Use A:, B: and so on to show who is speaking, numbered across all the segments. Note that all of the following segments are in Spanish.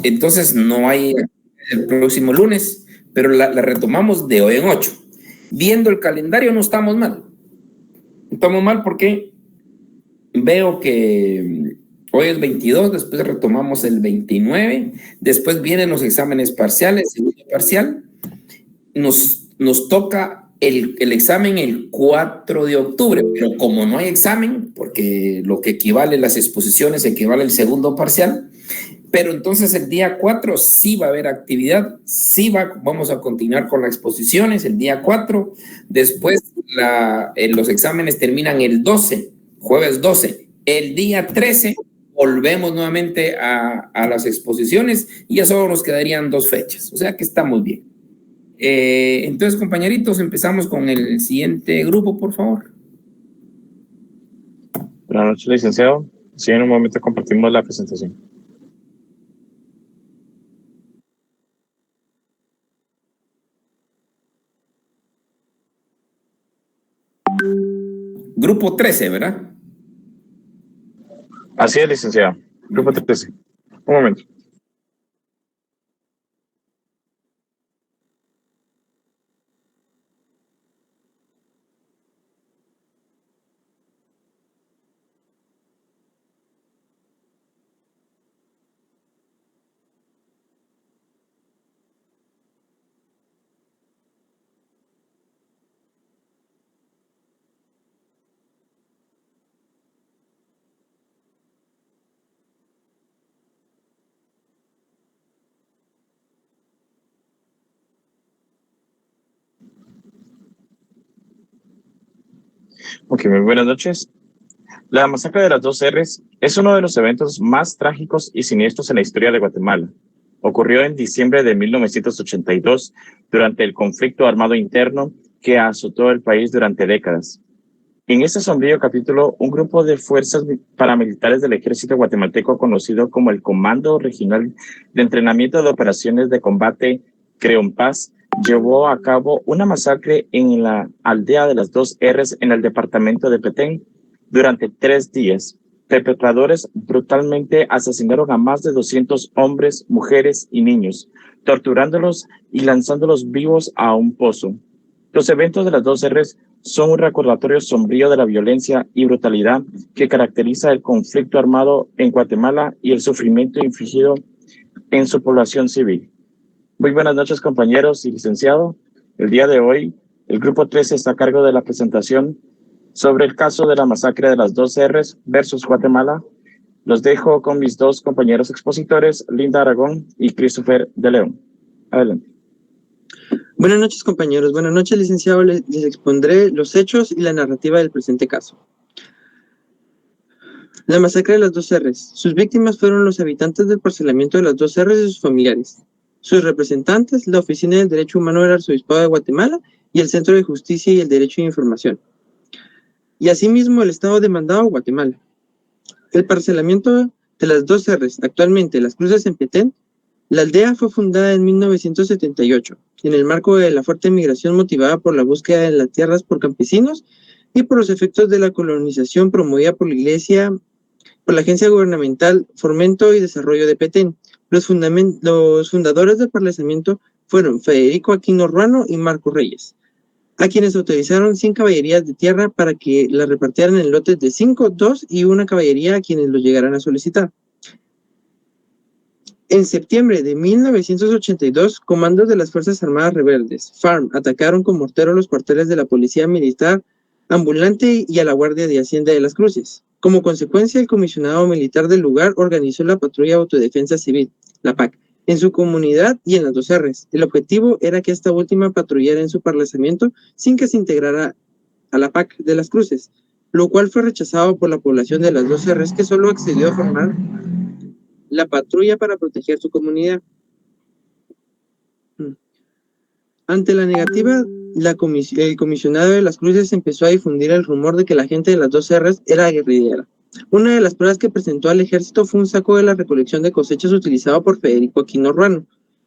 A: Entonces no hay el próximo lunes, pero la retomamos de hoy en 8. Viendo el calendario no estamos mal. Estamos mal porque veo que hoy es 22, después retomamos el 29, después vienen los exámenes parciales, segundo parcial, nos toca el examen el 4 de octubre, pero como no hay examen, porque lo que equivale las exposiciones equivale al segundo parcial, pero entonces el día 4 sí va a haber actividad, sí vamos a continuar con las exposiciones el día 4, después los exámenes terminan el 12, jueves 12, el día 13 volvemos nuevamente a las exposiciones y ya solo nos quedarían 2 fechas, o sea que estamos bien. Entonces, compañeritos, empezamos con el siguiente grupo, por favor.
B: Buenas noches, licenciado. Sí, en un momento compartimos la presentación.
A: Grupo 13, ¿verdad?
B: Así es, licenciado. Grupo 13. Un momento. Ok, muy buenas noches. La masacre de las 2 R's es uno de los eventos más trágicos y siniestros en la historia de Guatemala. Ocurrió en diciembre de 1982 durante el conflicto armado interno que azotó el país durante décadas. En este sombrío capítulo, un grupo de fuerzas paramilitares del ejército guatemalteco conocido como el Comando Regional de Entrenamiento de Operaciones de Combate Creonpaz llevó a cabo una masacre en la aldea de las 2 R's en el departamento de Petén durante 3 días. Perpetradores brutalmente asesinaron a más de 200 hombres, mujeres y niños, torturándolos y lanzándolos vivos a un pozo. Los eventos de las 2 R's son un recordatorio sombrío de la violencia y brutalidad que caracteriza el conflicto armado en Guatemala y el sufrimiento infligido en su población civil. Muy buenas noches, compañeros y licenciado. El día de hoy, el Grupo 13 está a cargo de la presentación sobre el caso de la masacre de las 2 R's versus Guatemala. Los dejo con mis 2 compañeros expositores, Linda Aragón y Christopher de León. Adelante.
C: Buenas noches, compañeros. Buenas noches, licenciado. Les expondré los hechos y la narrativa del presente caso. La masacre de las 2 R's. Sus víctimas fueron los habitantes del parcelamiento de las 2 R's y sus familiares. Sus representantes, la Oficina del Derecho Humano del Arzobispado de Guatemala y el Centro de Justicia y el Derecho de Información. Y asimismo el Estado demandado Guatemala. El parcelamiento de las 2 R's, actualmente Las Cruces en Petén. La aldea fue fundada en 1978, en el marco de la fuerte migración motivada por la búsqueda de las tierras por campesinos y por los efectos de la colonización promovida por la Iglesia, por la Agencia Gubernamental Fomento y Desarrollo de Petén. Los fundadores del parcelamiento fueron Federico Aquino Ruano y Marco Reyes, a quienes autorizaron 100 caballerías de tierra para que las repartieran en lotes de 5, 2 y 1 caballería a quienes lo llegaran a solicitar. En septiembre de 1982, comandos de las Fuerzas Armadas Rebeldes, FARC, atacaron con mortero los cuarteles de la Policía Militar Ambulante y a la Guardia de Hacienda de Las Cruces. Como consecuencia, el comisionado militar del lugar organizó la Patrulla Autodefensa Civil, la PAC, en su comunidad y en las 2 R's. El objetivo era que esta última patrullara en su parcelamiento sin que se integrara a la PAC de Las Cruces, lo cual fue rechazado por la población de las 2 R's, que solo accedió a formar la patrulla para proteger su comunidad. Ante la negativa, el comisionado de Las Cruces empezó a difundir el rumor de que la gente de las 2 R's era guerrillera. Una de las pruebas que presentó al ejército fue un saco de la recolección de cosechas utilizado por Federico Aquino Ruano,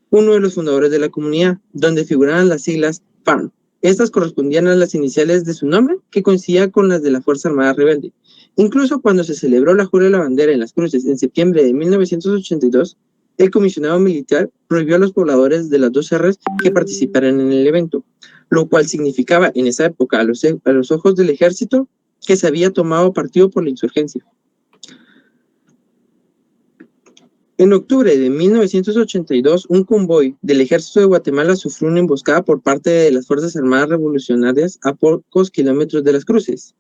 C: uno de los fundadores de la comunidad, donde figuraban las siglas FARC. Estas correspondían a las iniciales de su nombre, que coincidía con las de la Fuerza Armada Rebelde. Incluso cuando se celebró la Jura de la Bandera en Las Cruces en septiembre de 1982, el comisionado militar prohibió a los pobladores de las dos R's que participaran en el evento, lo cual significaba en esa época a los ojos del ejército que se había tomado partido por la insurgencia. En octubre de 1982, un convoy del ejército de Guatemala sufrió una emboscada por parte de las Fuerzas Armadas Revolucionarias a pocos kilómetros de Las Cruces.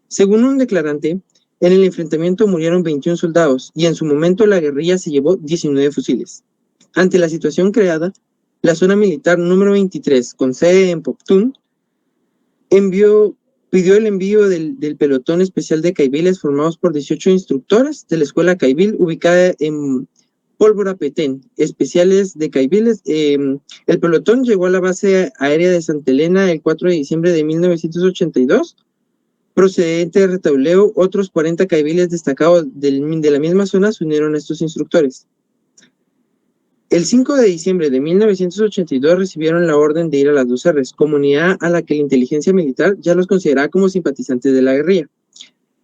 C: Según un declarante, en el enfrentamiento murieron 21 soldados y en su momento la guerrilla se llevó 19 fusiles. Ante la situación creada, la zona militar número 23, con sede en Poptún, pidió el envío del pelotón especial de caibiles formados por 18 instructores de la escuela caibil ubicada en Pólvora Petén, especiales de caibiles. El pelotón llegó a la base aérea de Santa Elena el 4 de diciembre de 1982. Procedente de Retauleo, otros 40 caibiles destacados de la misma zona se unieron a estos instructores. El 5 de diciembre de 1982 recibieron la orden de ir a las dos R's, comunidad a la que la inteligencia militar ya los consideraba como simpatizantes de la guerrilla.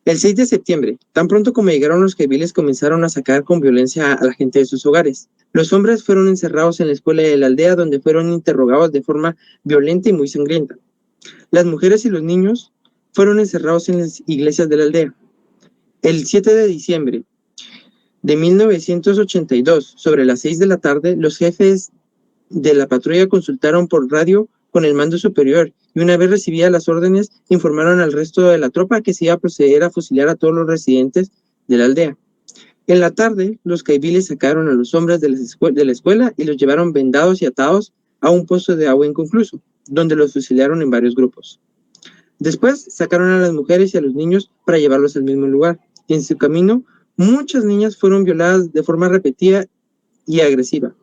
C: El 6 de septiembre, tan pronto como llegaron los caibiles, comenzaron a sacar con violencia a la gente de sus hogares. Los hombres fueron encerrados en la escuela de la aldea, donde fueron interrogados de forma violenta y muy sangrienta. Las mujeres y los niños fueron encerrados en las iglesias de la aldea. El 7 de diciembre de 1982, sobre las 6 de la tarde, los jefes de la patrulla consultaron por radio con el mando superior y una vez recibidas las órdenes, informaron al resto de la tropa que se iba a proceder a fusilar a todos los residentes de la aldea. En la tarde, los caibiles sacaron a los hombres de la escuela y los llevaron vendados y atados a un pozo de agua inconcluso, donde los fusilaron en varios grupos. Después sacaron a las mujeres y a los niños para llevarlos al mismo lugar. En su camino, muchas niñas fueron violadas de forma repetida y agresiva.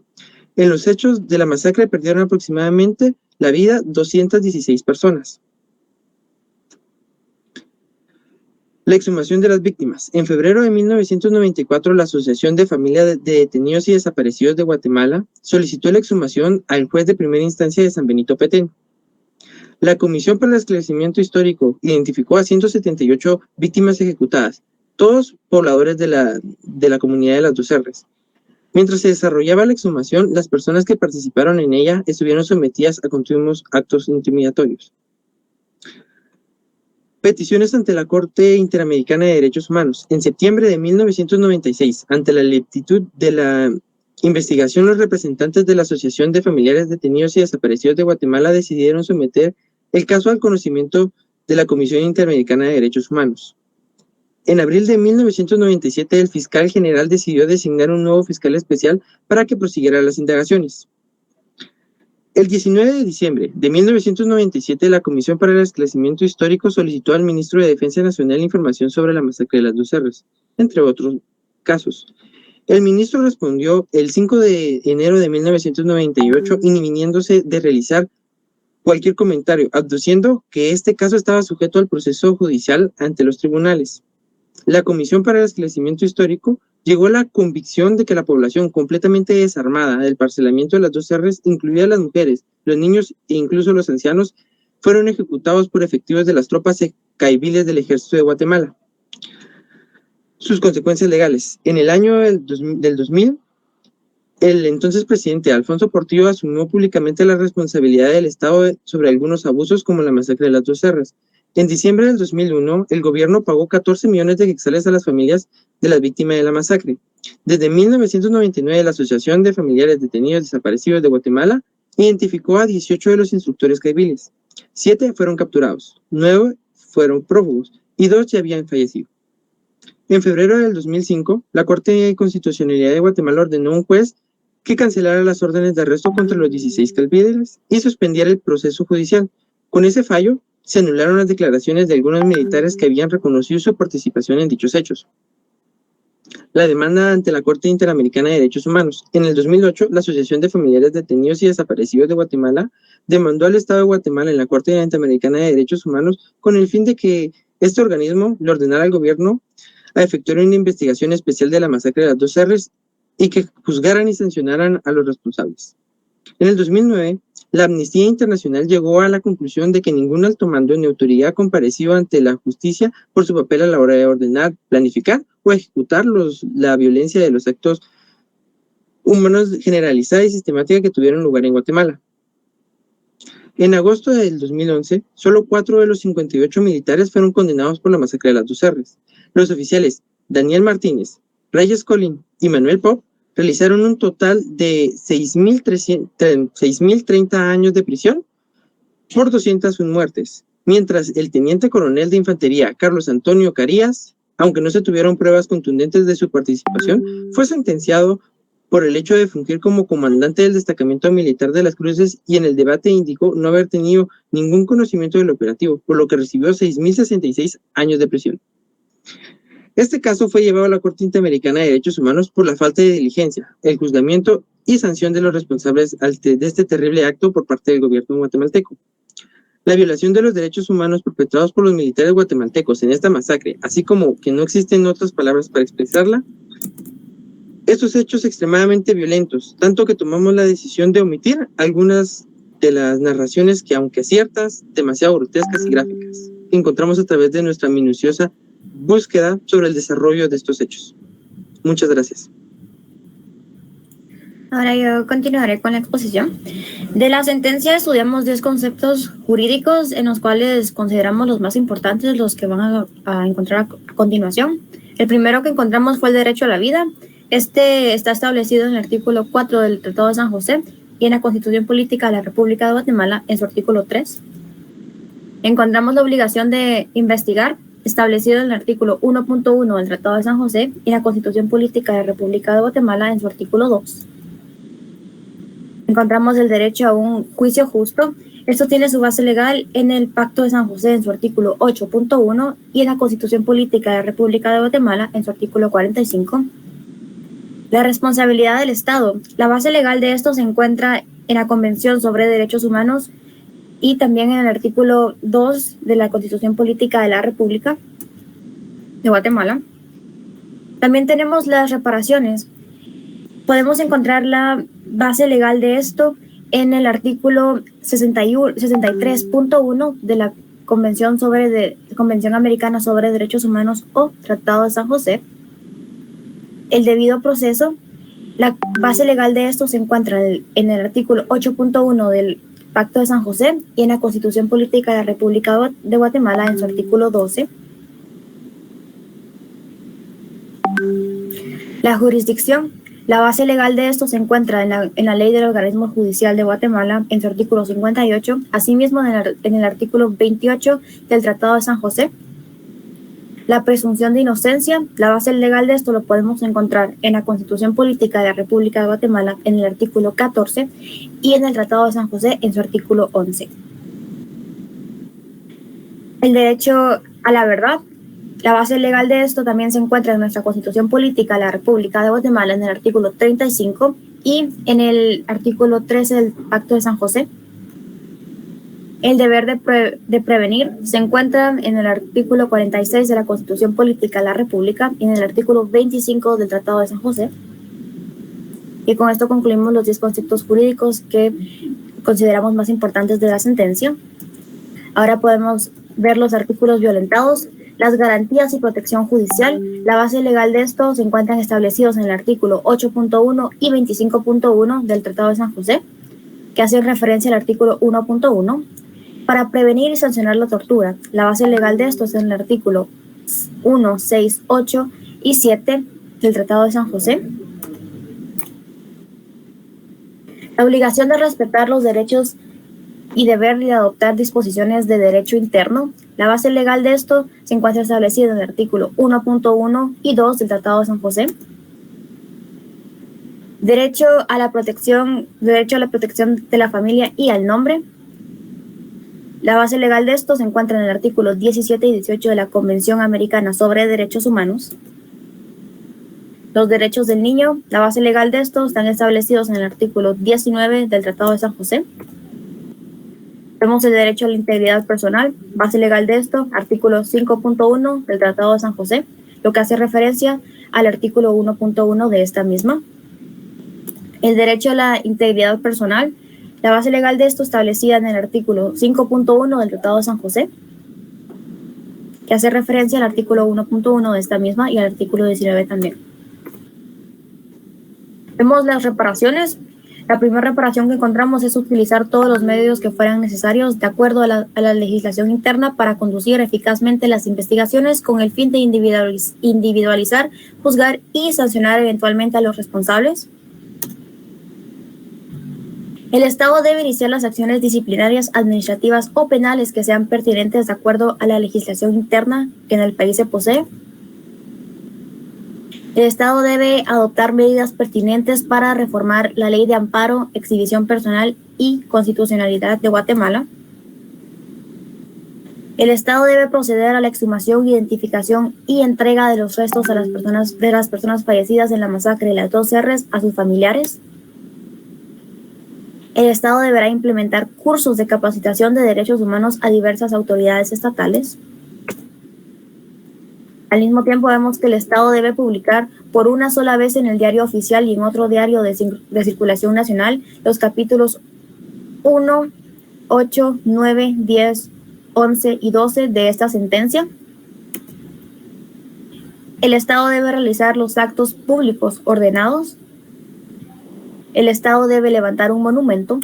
C: En los hechos de la masacre perdieron aproximadamente la vida 216 personas. La exhumación de las víctimas. En febrero de 1994, la Asociación de Familias de Detenidos y Desaparecidos de Guatemala solicitó la exhumación al juez de primera instancia de San Benito Petén. La Comisión para el Esclarecimiento Histórico identificó a 178 víctimas ejecutadas, todos pobladores de la comunidad de las dos R's. Mientras se desarrollaba la exhumación, las personas que participaron en ella estuvieron sometidas a continuos actos intimidatorios. Peticiones ante la Corte Interamericana de Derechos Humanos. En septiembre de 1996, ante la lentitud de la investigación, los representantes de la Asociación de Familiares Detenidos y Desaparecidos de Guatemala decidieron someter el caso al conocimiento de la Comisión Interamericana de Derechos Humanos. En abril de 1997, el fiscal general decidió designar un nuevo fiscal especial para que prosiguiera las indagaciones. El 19 de diciembre de 1997, la Comisión para el Esclarecimiento Histórico solicitó al ministro de Defensa Nacional información sobre la masacre de las dos R's, entre otros casos. El ministro respondió el 5 de enero de 1998, inhibiéndose de realizar cualquier comentario, aduciendo que este caso estaba sujeto al proceso judicial ante los tribunales. La Comisión para el Esclarecimiento Histórico llegó a la convicción de que la población completamente desarmada del parcelamiento de las dos R's, incluidas las mujeres, los niños e incluso los ancianos, fueron ejecutados por efectivos de las tropas caibiles del Ejército de Guatemala. Sus consecuencias legales. En el año del 2000, el entonces presidente Alfonso Portillo asumió públicamente la responsabilidad del Estado sobre algunos abusos como la masacre de las dos R's. En diciembre del 2001, el gobierno pagó 14 millones de quetzales a las familias de las víctimas de la masacre. Desde 1999, la Asociación de Familiares Detenidos y Desaparecidos de Guatemala identificó a 18 de los instructores caibiles. 7 fueron capturados, 9 fueron prófugos y 2 ya habían fallecido. En febrero del 2005, la Corte de Constitucionalidad de Guatemala ordenó a un juez que cancelara las órdenes de arresto contra los 16 caibiles y suspendiera el proceso judicial. Con ese fallo, se anularon las declaraciones de algunos militares que habían reconocido su participación en dichos hechos. La demanda ante la Corte Interamericana de Derechos Humanos. En el 2008, la Asociación de Familiares Detenidos y Desaparecidos de Guatemala demandó al Estado de Guatemala en la Corte Interamericana de Derechos Humanos con el fin de que este organismo le ordenara al gobierno a efectuar una investigación especial de la masacre de las dos R's y que juzgaran y sancionaran a los responsables. En el 2009, la Amnistía Internacional llegó a la conclusión de que ningún alto mando ni autoridad compareció ante la justicia por su papel a la hora de ordenar, planificar o ejecutar la violencia de los actos humanos generalizada y sistemática que tuvieron lugar en Guatemala. En agosto del 2011, solo 4 de los 58 militares fueron condenados por la masacre de las 2 R's. Los oficiales Daniel Martínez, Reyes Colín y Manuel Pop realizaron un total de 6.030 años de prisión por 201 muertes, mientras el teniente coronel de infantería Carlos Antonio Carías, aunque no se tuvieron pruebas contundentes de su participación, fue sentenciado por el hecho de fungir como comandante del destacamento militar de las Cruces y en el debate indicó no haber tenido ningún conocimiento del operativo, por lo que recibió 6.066 años de prisión. Este caso fue llevado a la Corte Interamericana de Derechos Humanos por la falta de diligencia, el juzgamiento y sanción de los responsables de este terrible acto por parte del gobierno guatemalteco. La violación de los derechos humanos perpetrados por los militares guatemaltecos en esta masacre, así como que no existen otras palabras para expresarla, estos hechos extremadamente violentos, tanto que tomamos la decisión de omitir algunas de las narraciones que, aunque ciertas, demasiado grotescas y gráficas, encontramos a través de nuestra minuciosa búsqueda sobre el desarrollo de estos hechos. Muchas gracias.
D: Ahora yo continuaré con la exposición. De la sentencia estudiamos 10 conceptos jurídicos en los cuales consideramos los más importantes, los que van a encontrar a continuación. El primero que encontramos fue el derecho a la vida. Este está establecido en el artículo 4 del Tratado de San José y en la Constitución Política de la República de Guatemala en su artículo 3. Encontramos la obligación de investigar, establecido en el artículo 1.1 del Tratado de San José y la Constitución Política de la República de Guatemala en su artículo 2. Encontramos el derecho a un juicio justo. Esto tiene su base legal en el Pacto de San José en su artículo 8.1 y en la Constitución Política de la República de Guatemala en su artículo 45. La responsabilidad del Estado. La base legal de esto se encuentra en la Convención sobre Derechos Humanos y también en el artículo 2 de la Constitución Política de la República de Guatemala. También tenemos las reparaciones. Podemos encontrar la base legal de esto en el artículo 63.1 de la Convención Americana sobre Derechos Humanos o Tratado de San José. El debido proceso. La base legal de esto se encuentra en el artículo 8.1 del Pacto de San José y en la Constitución Política de la República de Guatemala en su artículo 12. La jurisdicción. La base legal de esto se encuentra en la Ley del Organismo Judicial de Guatemala en su artículo 58, asimismo en el artículo 28 del Tratado de San José. La presunción de inocencia. La base legal de esto lo podemos encontrar en la Constitución Política de la República de Guatemala en el artículo 14 y en el Tratado de San José en su artículo 11. El derecho a la verdad. La base legal de esto también se encuentra en nuestra Constitución Política de la República de Guatemala en el artículo 35 y en el artículo 13 del Pacto de San José. El deber de prevenir se encuentra en el artículo 46 de la Constitución Política de la República y en el artículo 25 del Tratado de San José. Y con esto concluimos los 10 conceptos jurídicos que consideramos más importantes de la sentencia. Ahora podemos ver los artículos violentados, las garantías y protección judicial. La base legal de esto se encuentran establecidos en el artículo 8.1 y 25.1 del Tratado de San José, que hacen referencia al artículo 1.1. Para prevenir y sancionar la tortura, la base legal de esto es en el artículo 1, 6, 8 y 7 del Tratado de San José. La obligación de respetar los derechos y deber de adoptar disposiciones de derecho interno. La base legal de esto se encuentra establecida en el artículo 1.1 y 2 del Tratado de San José. Derecho a la protección de la familia y al nombre. La base legal de esto se encuentra en el artículo 17 y 18 de la Convención Americana sobre Derechos Humanos. Los derechos del niño. La base legal de esto están establecidos en el artículo 19 del Tratado de San José. Tenemos el derecho a la integridad personal. Base legal de esto, artículo 5.1 del Tratado de San José, lo que hace referencia al artículo 1.1 de esta misma. El derecho a la integridad personal. La base legal de esto establecida en el artículo 5.1 del Tratado de San José, que hace referencia al artículo 1.1 de esta misma y al artículo 19 también. Vemos las reparaciones. La primera reparación que encontramos es utilizar todos los medios que fueran necesarios de acuerdo a la legislación interna para conducir eficazmente las investigaciones con el fin de individualizar, juzgar y sancionar eventualmente a los responsables. El Estado debe iniciar las acciones disciplinarias, administrativas o penales que sean pertinentes de acuerdo a la legislación interna que en el país se posee. El Estado debe adoptar medidas pertinentes para reformar la Ley de Amparo, Exhibición Personal y Constitucionalidad de Guatemala. El Estado debe proceder a la exhumación, identificación y entrega de los restos de las personas fallecidas en la masacre de las 2 R's a sus familiares. El Estado deberá implementar cursos de capacitación de derechos humanos a diversas autoridades estatales. Al mismo tiempo, vemos que el Estado debe publicar por una sola vez en el diario oficial y en otro diario de circulación nacional los capítulos 1, 8, 9, 10, 11 y 12 de esta sentencia. El Estado debe realizar los actos públicos ordenados. El Estado debe levantar un monumento.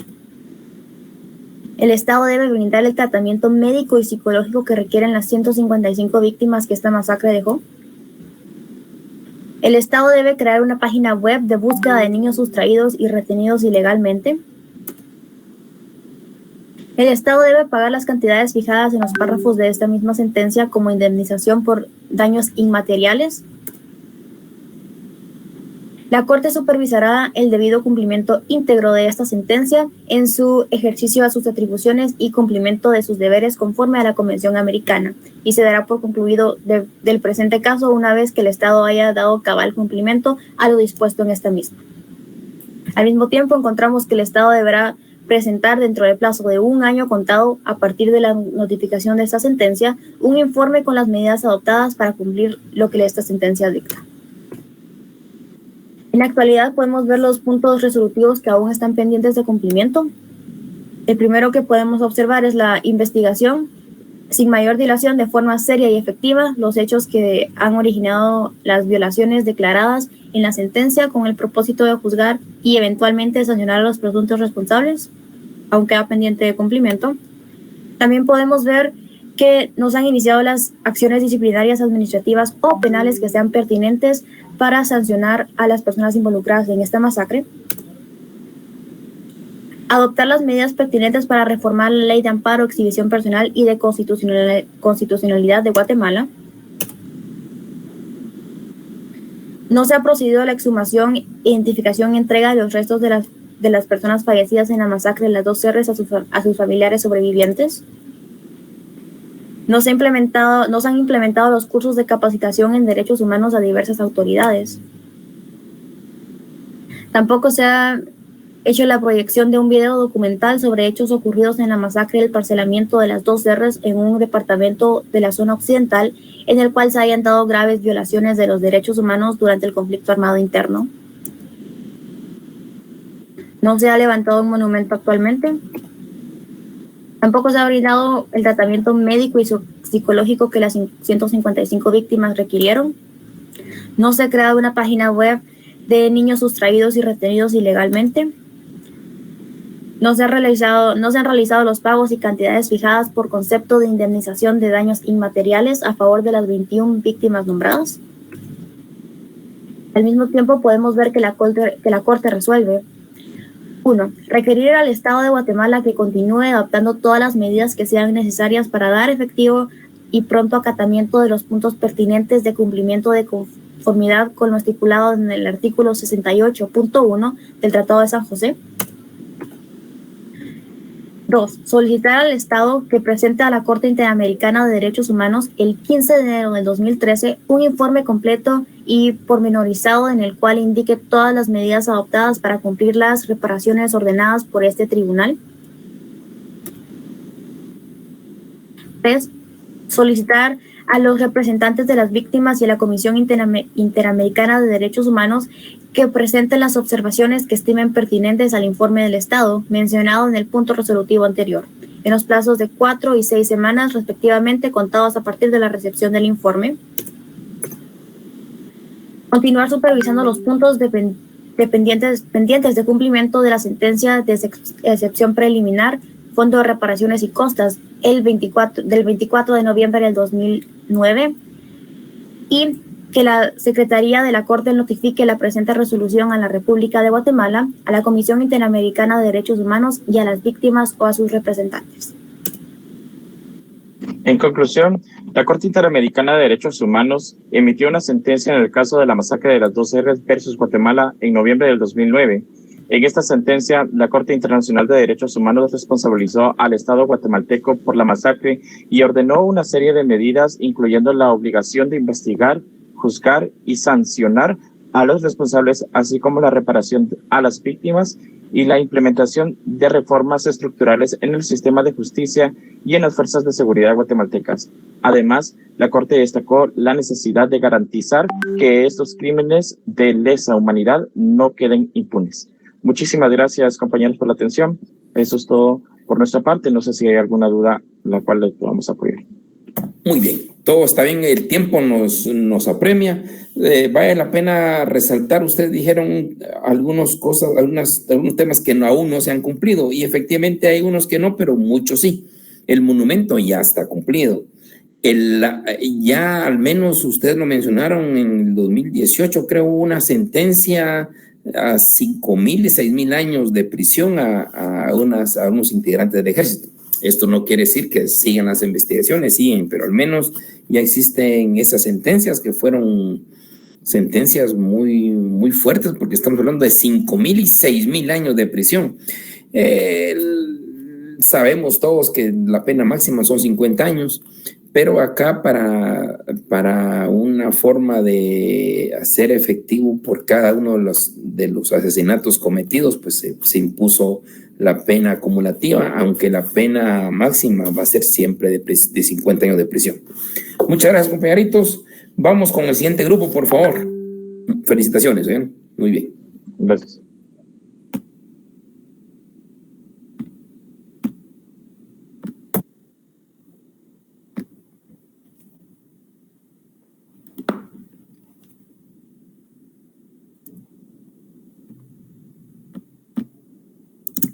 D: El Estado debe brindar el tratamiento médico y psicológico que requieren las 155 víctimas que esta masacre dejó. El Estado debe crear una página web de búsqueda de niños sustraídos y retenidos ilegalmente. El Estado debe pagar las cantidades fijadas en los párrafos de esta misma sentencia como indemnización por daños inmateriales. La Corte supervisará el debido cumplimiento íntegro de esta sentencia en su ejercicio a sus atribuciones y cumplimiento de sus deberes conforme a la Convención Americana y se dará por concluido del presente caso una vez que el Estado haya dado cabal cumplimiento a lo dispuesto en esta misma. Al mismo tiempo, encontramos que el Estado deberá presentar dentro del plazo de 1 año contado a partir de la notificación de esta sentencia un informe con las medidas adoptadas para cumplir lo que esta sentencia dicta. En la actualidad podemos ver los puntos resolutivos que aún están pendientes de cumplimiento. El primero que podemos observar es la investigación, sin mayor dilación, de forma seria y efectiva, los hechos que han originado las violaciones declaradas en la sentencia con el propósito de juzgar y eventualmente sancionar a los presuntos responsables, aunque queda pendiente de cumplimiento. También podemos ver que nos han iniciado las acciones disciplinarias, administrativas o penales que sean pertinentes para sancionar a las personas involucradas en esta masacre. Adoptar las medidas pertinentes para reformar la Ley de Amparo, Exhibición Personal y de Constitucionalidad de Guatemala. No se ha procedido a la exhumación, identificación y entrega de los restos de las personas fallecidas en la masacre de las 2 R's a sus familiares sobrevivientes. No se han implementado los cursos de capacitación en derechos humanos a diversas autoridades. Tampoco se ha hecho la proyección de un video documental sobre hechos ocurridos en la masacre del parcelamiento de las 2 R's en un departamento de la zona occidental, en el cual se hayan dado graves violaciones de los derechos humanos durante el conflicto armado interno. No se ha levantado un monumento actualmente. Tampoco se ha brindado el tratamiento médico y psicológico que las 155 víctimas requirieron. No se ha creado una página web de niños sustraídos y retenidos ilegalmente. No se han realizado los pagos y cantidades fijadas por concepto de indemnización de daños inmateriales a favor de las 21 víctimas nombradas. Al mismo tiempo, podemos ver que la Corte resuelve: 1. Requerir al Estado de Guatemala que continúe adoptando todas las medidas que sean necesarias para dar efectivo y pronto acatamiento de los puntos pertinentes de cumplimiento de conformidad con lo estipulado en el artículo 68.1 del Tratado de San José. 2. Solicitar al Estado que presente a la Corte Interamericana de Derechos Humanos el 15 de enero del 2013 un informe completo y pormenorizado en el cual indique todas las medidas adoptadas para cumplir las reparaciones ordenadas por este tribunal. 3. Solicitar a los representantes de las víctimas y a la Comisión Interamericana de Derechos Humanos que presenten las observaciones que estimen pertinentes al informe del Estado mencionado en el punto resolutivo anterior, en los plazos de 4 y 6 semanas respectivamente, contados a partir de la recepción del informe. Continuar supervisando los puntos pendientes de cumplimiento de la sentencia de excepción preliminar, Fondo de Reparaciones y Costas, del 24 de noviembre del 2009, y que la Secretaría de la Corte notifique la presente resolución a la República de Guatemala, a la Comisión Interamericana de Derechos Humanos y a las víctimas o a sus representantes.
B: En conclusión, la Corte Interamericana de Derechos Humanos emitió una sentencia en el caso de la masacre de las 2R versus Guatemala en noviembre del 2009. En esta sentencia, la Corte Internacional de Derechos Humanos responsabilizó al Estado guatemalteco por la masacre y ordenó una serie de medidas, incluyendo la obligación de investigar, juzgar y sancionar a los responsables, así como la reparación a las víctimas y la implementación de reformas estructurales en el sistema de justicia y en las fuerzas de seguridad guatemaltecas. Además, la Corte destacó la necesidad de garantizar que estos crímenes de lesa humanidad no queden impunes. Muchísimas gracias, compañeros, por la atención. Eso es todo por nuestra parte. No sé si hay alguna duda la cual le podamos apoyar.
A: Muy bien, todo está bien, el tiempo nos apremia. Vale la pena resaltar, ustedes dijeron algunos temas que aún no se han cumplido, y efectivamente hay unos que no, pero muchos sí. El monumento ya está cumplido. Ya al menos ustedes lo mencionaron, en el 2018 creo hubo una sentencia a 5,000 y 6,000 años de prisión a unos integrantes del ejército. Esto no quiere decir que sigan las investigaciones, siguen, pero al menos ya existen esas sentencias que fueron sentencias muy, muy fuertes, porque estamos hablando de 5,000 y 6,000 años de prisión. Sabemos todos que la pena máxima son 50 años, pero acá para una forma de hacer efectivo por cada uno de los asesinatos cometidos, pues se impuso la pena acumulativa, aunque la pena máxima va a ser siempre de 50 años de prisión. Muchas gracias, compañeritos. Vamos con el siguiente grupo, por favor. Felicitaciones, ¿eh? Muy bien.
B: Gracias.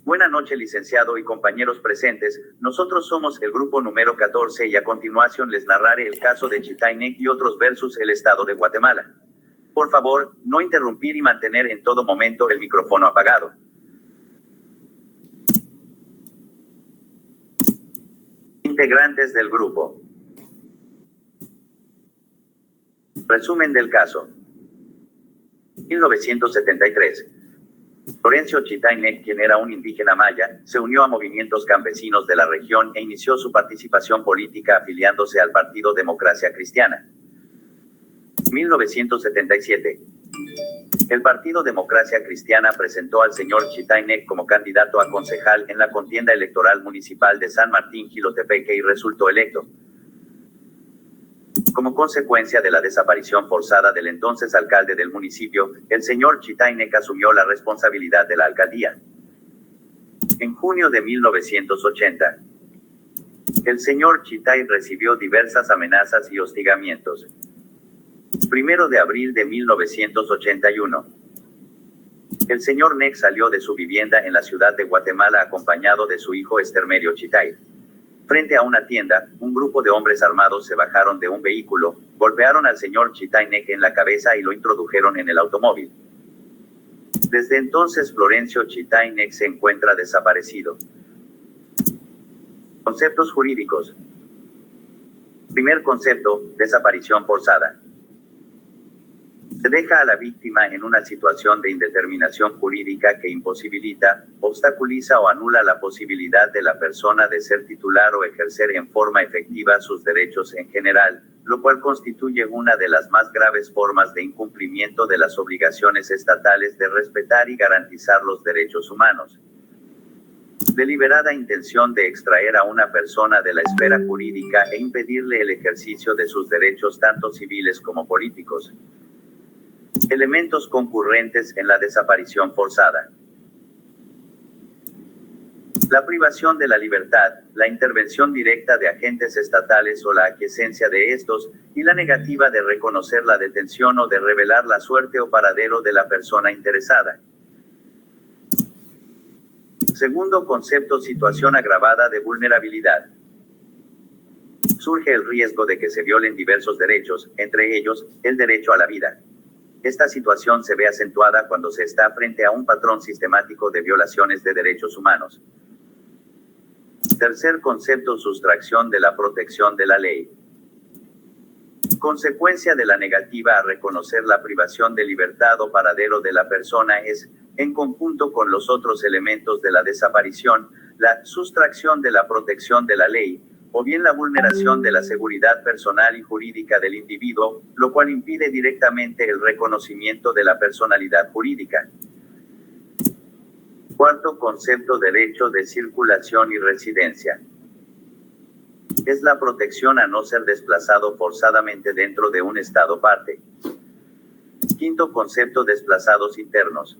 E: Buenas noches, licenciado y compañeros presentes. Nosotros somos el grupo número 14 y a continuación les narraré el caso de Chitainec y otros versus el Estado de Guatemala. Por favor, no interrumpir y mantener en todo momento el micrófono apagado. Integrantes del grupo. Resumen del caso. 1973. Florencio Chitainec, quien era un indígena maya, se unió a movimientos campesinos de la región e inició su participación política afiliándose al Partido Democracia Cristiana. 1977. El Partido Democracia Cristiana presentó al señor Chitainec como candidato a concejal en la contienda electoral municipal de San Martín Jilotepeque y resultó electo. Como consecuencia de la desaparición forzada del entonces alcalde del municipio, el señor Chitainec asumió la responsabilidad de la alcaldía. En junio de 1980, el señor Chitay recibió diversas amenazas y hostigamientos. 1 de abril de 1981, el señor Nec salió de su vivienda en la ciudad de Guatemala acompañado de su hijo Estermerio Chitay. Frente a una tienda, un grupo de hombres armados se bajaron de un vehículo, golpearon al señor Chitainec en la cabeza y lo introdujeron en el automóvil. Desde entonces Florencio Chitainec se encuentra desaparecido. Conceptos jurídicos. Primer concepto, desaparición forzada. Se deja a la víctima en una situación de indeterminación jurídica que imposibilita, obstaculiza o anula la posibilidad de la persona de ser titular o ejercer en forma efectiva sus derechos en general, lo cual constituye una de las más graves formas de incumplimiento de las obligaciones estatales de respetar y garantizar los derechos humanos. Deliberada intención de extraer a una persona de la esfera jurídica e impedirle el ejercicio de sus derechos tanto civiles como políticos. Elementos concurrentes en la desaparición forzada. La privación de la libertad, la intervención directa de agentes estatales o la aquiescencia de estos, y la negativa de reconocer la detención o de revelar la suerte o paradero de la persona interesada. Segundo concepto, situación agravada de vulnerabilidad. Surge el riesgo de que se violen diversos derechos, entre ellos, el derecho a la vida. Esta situación se ve acentuada cuando se está frente a un patrón sistemático de violaciones de derechos humanos. Tercer concepto, sustracción de la protección de la ley. Consecuencia de la negativa a reconocer la privación de libertad o paradero de la persona es, en conjunto con los otros elementos de la desaparición, la sustracción de la protección de la ley, o bien la vulneración de la seguridad personal y jurídica del individuo, lo cual impide directamente el reconocimiento de la personalidad jurídica. Cuarto concepto, derecho de circulación y residencia. Es la protección a no ser desplazado forzadamente dentro de un estado parte. Quinto concepto, desplazados internos.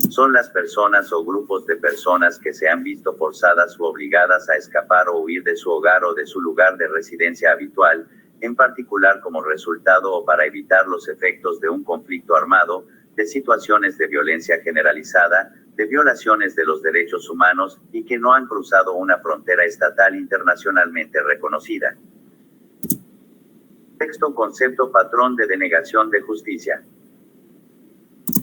E: Son las personas o grupos de personas que se han visto forzadas u obligadas a escapar o huir de su hogar o de su lugar de residencia habitual, en particular como resultado o para evitar los efectos de un conflicto armado, de situaciones de violencia generalizada, de violaciones de los derechos humanos, y que no han cruzado una frontera estatal internacionalmente reconocida. Sexto concepto, patrón de denegación de justicia.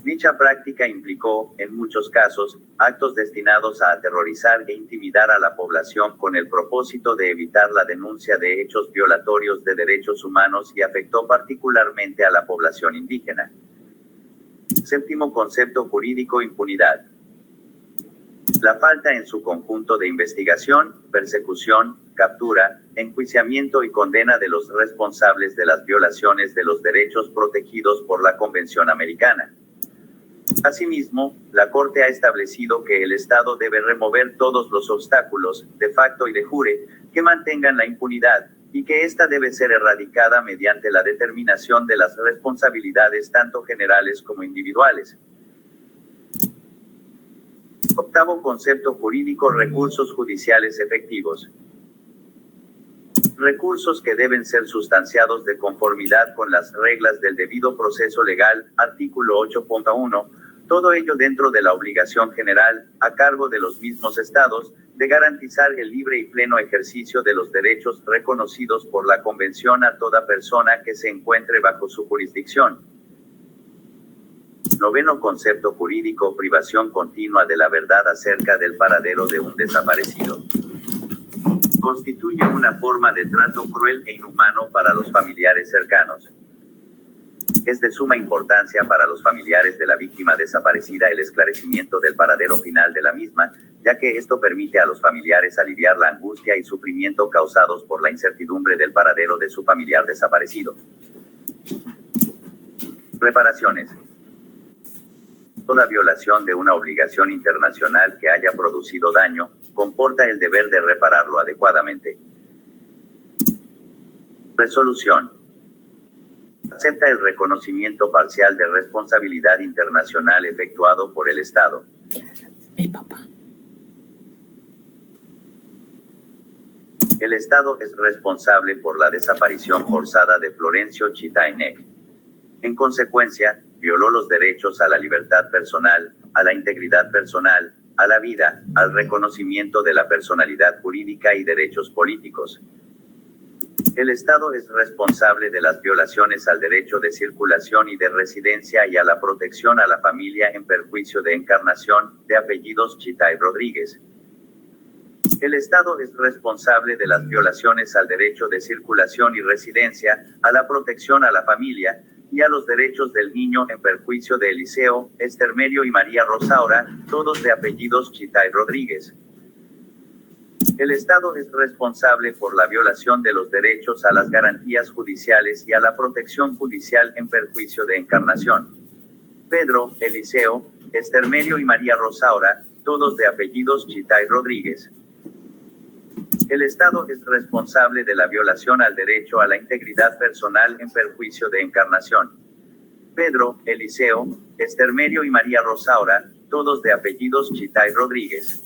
E: Dicha práctica implicó, en muchos casos, actos destinados a aterrorizar e intimidar a la población con el propósito de evitar la denuncia de hechos violatorios de derechos humanos y afectó particularmente a la población indígena. Séptimo concepto jurídico, impunidad. La falta en su conjunto de investigación, persecución, captura, enjuiciamiento y condena de los responsables de las violaciones de los derechos protegidos por la Convención Americana. Asimismo, la Corte ha establecido que el Estado debe remover todos los obstáculos, de facto y de jure, que mantengan la impunidad, y que ésta debe ser erradicada mediante la determinación de las responsabilidades tanto generales como individuales. Octavo concepto jurídico, recursos judiciales efectivos. Recursos que deben ser sustanciados de conformidad con las reglas del debido proceso legal, artículo 8.1, todo ello dentro de la obligación general, a cargo de los mismos estados, de garantizar el libre y pleno ejercicio de los derechos reconocidos por la Convención a toda persona que se encuentre bajo su jurisdicción. Noveno concepto jurídico, privación continua de la verdad acerca del paradero de un desaparecido. Constituye una forma de trato cruel e inhumano para los familiares cercanos. Es de suma importancia para los familiares de la víctima desaparecida el esclarecimiento del paradero final de la misma, ya que esto permite a los familiares aliviar la angustia y sufrimiento causados por la incertidumbre del paradero de su familiar desaparecido. Reparaciones. Toda violación de una obligación internacional que haya producido daño, comporta el deber de repararlo adecuadamente. Resolución. Acepta el reconocimiento parcial de responsabilidad internacional efectuado por el Estado.
A: Mi papá.
E: El Estado es responsable por la desaparición forzada de Florencio Chitainec. En consecuencia, violó los derechos a la libertad personal, a la integridad personal, a la vida, al reconocimiento de la personalidad jurídica y derechos políticos. El Estado es responsable de las violaciones al derecho de circulación y de residencia y a la protección a la familia en perjuicio de Encarnación, de apellidos Chitay Rodríguez. El Estado es responsable de las violaciones al derecho de circulación y residencia, a la protección a la familia, y a los derechos del niño en perjuicio de Eliseo, Estermerio y María Rosaura, todos de apellidos Chitay Rodríguez. El Estado es responsable por la violación de los derechos a las garantías judiciales y a la protección judicial en perjuicio de Encarnación. Pedro, Eliseo, Estermerio y María Rosaura, todos de apellidos Chitay Rodríguez. El Estado es responsable de la violación al derecho a la integridad personal en perjuicio de Encarnación. Pedro, Eliseo, Estermerio y María Rosaura, todos de apellidos Chitay Rodríguez.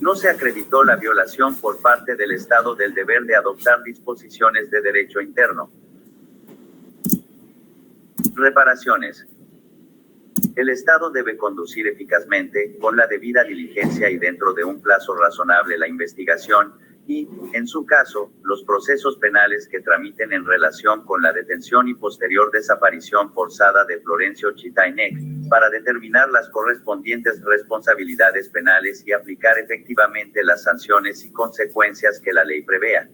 E: No se acreditó la violación por parte del Estado del deber de adoptar disposiciones de derecho interno. Reparaciones. El Estado debe conducir eficazmente, con la debida diligencia y dentro de un plazo razonable la investigación y, en su caso, los procesos penales que tramiten en relación con la detención y posterior desaparición forzada de Florencio Chitainec, para determinar las correspondientes responsabilidades penales y aplicar efectivamente las sanciones y consecuencias que la ley prevea.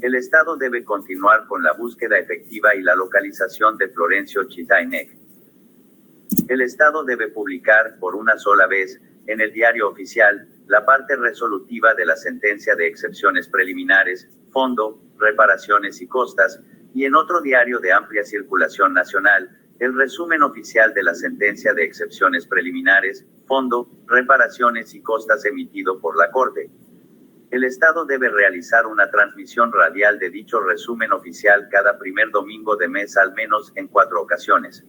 E: El Estado debe continuar con la búsqueda efectiva y la localización de Florencio Chitainec. El Estado debe publicar, por una sola vez, en el diario oficial, la parte resolutiva de la sentencia de excepciones preliminares, fondo, reparaciones y costas, y en otro diario de amplia circulación nacional, el resumen oficial de la sentencia de excepciones preliminares, fondo, reparaciones y costas emitido por la Corte. El Estado debe realizar una transmisión radial de dicho resumen oficial cada primer domingo de mes al menos en 4 ocasiones.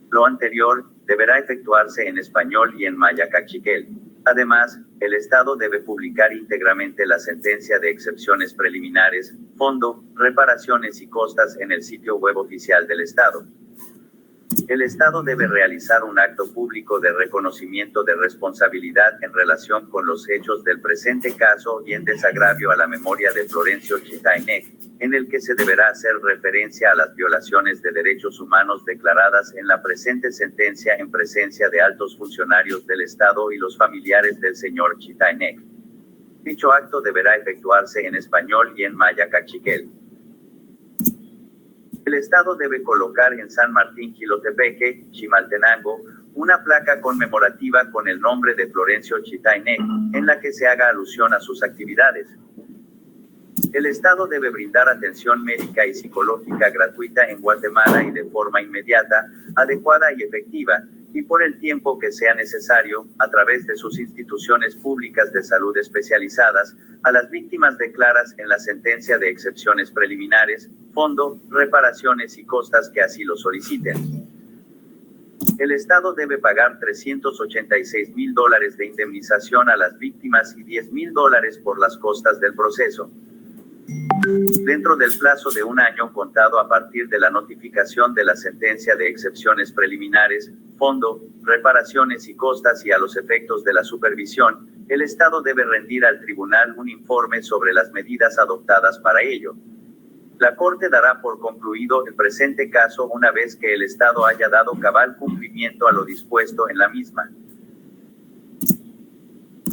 E: Lo anterior deberá efectuarse en español y en maya cachiquel. Además, el Estado debe publicar íntegramente la sentencia de excepciones preliminares, fondo, reparaciones y costas en el sitio web oficial del Estado. El Estado debe realizar un acto público de reconocimiento de responsabilidad en relación con los hechos del presente caso y en desagravio a la memoria de Florencio Chitainec, en el que se deberá hacer referencia a las violaciones de derechos humanos declaradas en la presente sentencia en presencia de altos funcionarios del Estado y los familiares del señor Chitainec. Dicho acto deberá efectuarse en español y en maya cachiquel. El Estado debe colocar en San Martín Jilotepeque, Chimaltenango, una placa conmemorativa con el nombre de Florencio Chitainec, en la que se haga alusión a sus actividades. El Estado debe brindar atención médica y psicológica gratuita en Guatemala y de forma inmediata, adecuada y efectiva, y por el tiempo que sea necesario, a través de sus instituciones públicas de salud especializadas, a las víctimas declaradas en la sentencia de excepciones preliminares, fondo, reparaciones y costas que así lo soliciten. El Estado debe pagar $386,000 de indemnización a las víctimas y $10,000 por las costas del proceso. Dentro del plazo de 1 año contado a partir de la notificación de la sentencia de excepciones preliminares, fondo, reparaciones y costas y a los efectos de la supervisión, el Estado debe rendir al tribunal un informe sobre las medidas adoptadas para ello. La Corte dará por concluido el presente caso una vez que el Estado haya dado cabal cumplimiento a lo dispuesto en la misma.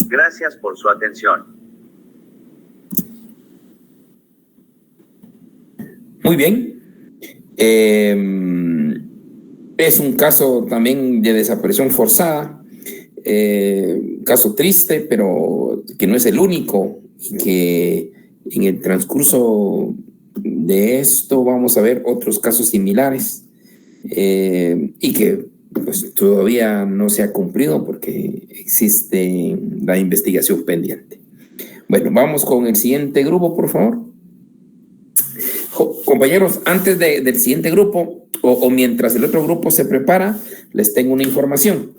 E: Gracias por su atención.
A: Muy bien. Es un caso también de desaparición forzada, caso triste, pero que no es el único, y que en el transcurso de esto vamos a ver otros casos similares, y que pues todavía no se ha cumplido porque existe la investigación pendiente. Bueno, vamos con el siguiente grupo, por favor. Compañeros, antes del siguiente grupo, o mientras el otro grupo se prepara, les tengo una información.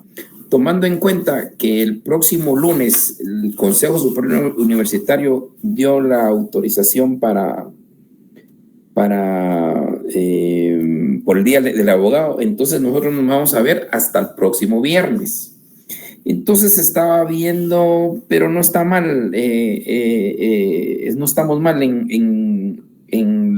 A: Tomando en cuenta que el próximo lunes el Consejo Superior Universitario dio la autorización por el Día del Abogado, entonces nosotros nos vamos a ver hasta el próximo viernes. Entonces estaba viendo, pero no está mal, no estamos mal en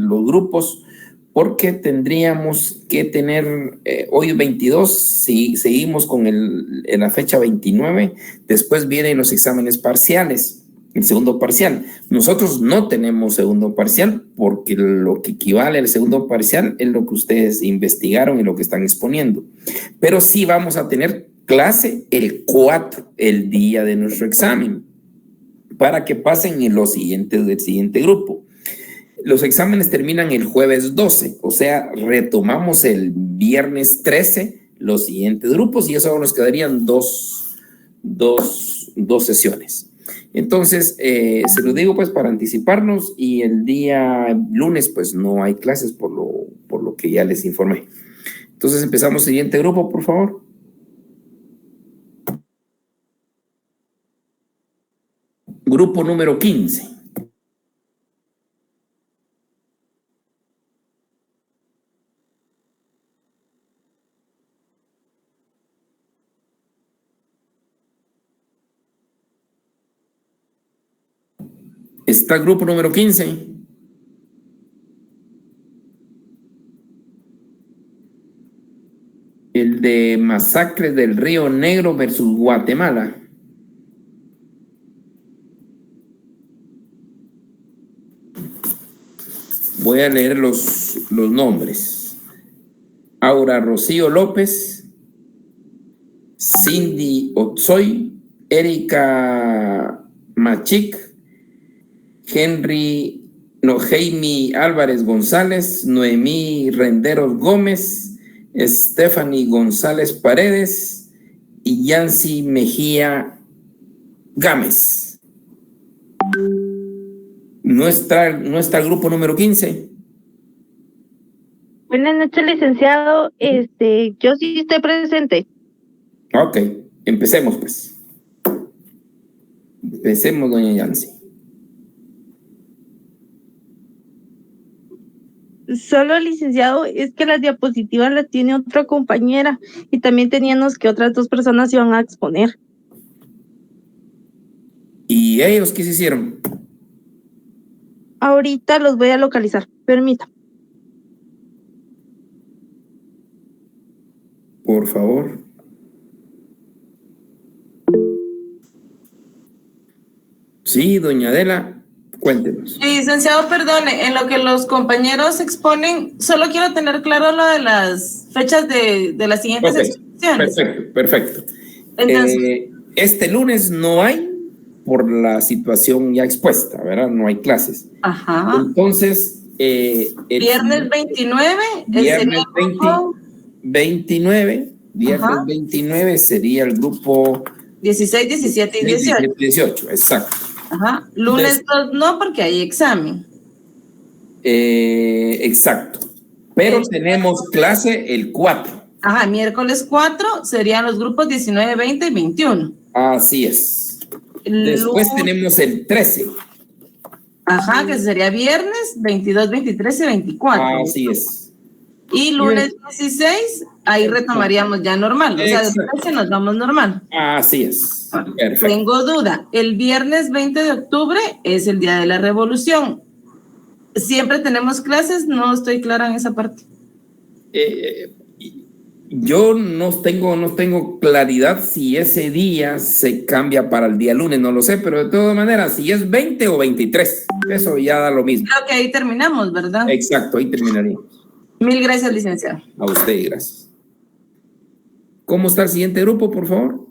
A: los grupos, porque tendríamos que tener, hoy 22, si seguimos con en la fecha 29, después vienen los exámenes parciales, el segundo parcial. Nosotros no tenemos segundo parcial, porque lo que equivale al segundo parcial es lo que ustedes investigaron y lo que están exponiendo. Pero sí vamos a tener clase el 4, el día de nuestro examen, para que pasen en los siguientes del siguiente grupo. Los exámenes terminan el jueves 12, o sea, retomamos el viernes 13 los siguientes grupos y eso nos quedarían dos sesiones. Entonces, se lo digo pues para anticiparnos, y el día lunes pues no hay clases por lo que ya les informé. Entonces empezamos el siguiente grupo, por favor. Grupo número 15. Está el grupo número 15. El de Masacre del Río Negro versus Guatemala. Voy a leer los nombres. Aura Rocío López, Cindy Otsoy, Erika Machic, Jaime Álvarez González, Noemí Renderos Gómez, Stephanie González Paredes y Yancy Mejía Gámez. ¿No está el grupo número 15?
F: Buenas noches, licenciado. Yo sí estoy presente.
A: Ok, empecemos pues. Empecemos, doña Yancy.
F: Solo, licenciado, es que las diapositivas las tiene otra compañera y también teníamos que otras 2 personas se iban a exponer.
A: ¿Y ellos qué se hicieron?
F: Ahorita los voy a localizar. Permita.
A: Por favor. Sí, doña Adela, cuéntenos.
G: Licenciado, perdone, en lo que los compañeros exponen, solo quiero tener claro lo de las fechas de las siguientes exposiciones.
A: Perfecto.
G: Entonces,
A: Este lunes no hay por la situación ya expuesta, ¿verdad? No hay clases.
G: ajá.
A: Entonces,
G: Viernes 29,
A: viernes 29
G: Ajá.
A: 29 sería el grupo
G: 16, 17 y 18.
A: 18, exacto.
G: Ajá. Lunes 2 no, porque hay examen.
A: Exacto. Pero tenemos clase el 4.
G: Ajá, miércoles 4 serían los grupos 19, 20 y 21.
A: Así es. Después tenemos el 13.
G: Ajá, que sería viernes 22, 23 y 24.
A: Así es.
G: Y lunes 16, ahí retomaríamos ya normal. O sea, después nos vamos normal.
A: Así es. Perfecto.
G: Tengo duda. El viernes 20 de octubre es el Día de la Revolución. ¿Siempre tenemos clases? No estoy clara en esa parte.
A: Yo no tengo claridad si ese día se cambia para el día lunes, no lo sé, pero de todas maneras, si es 20 o 23, eso ya da lo mismo.
G: Creo que ahí terminamos, ¿verdad?
A: Exacto, ahí terminaríamos.
G: Mil gracias, licenciado.
A: A usted, gracias. ¿Cómo está el siguiente grupo, por favor?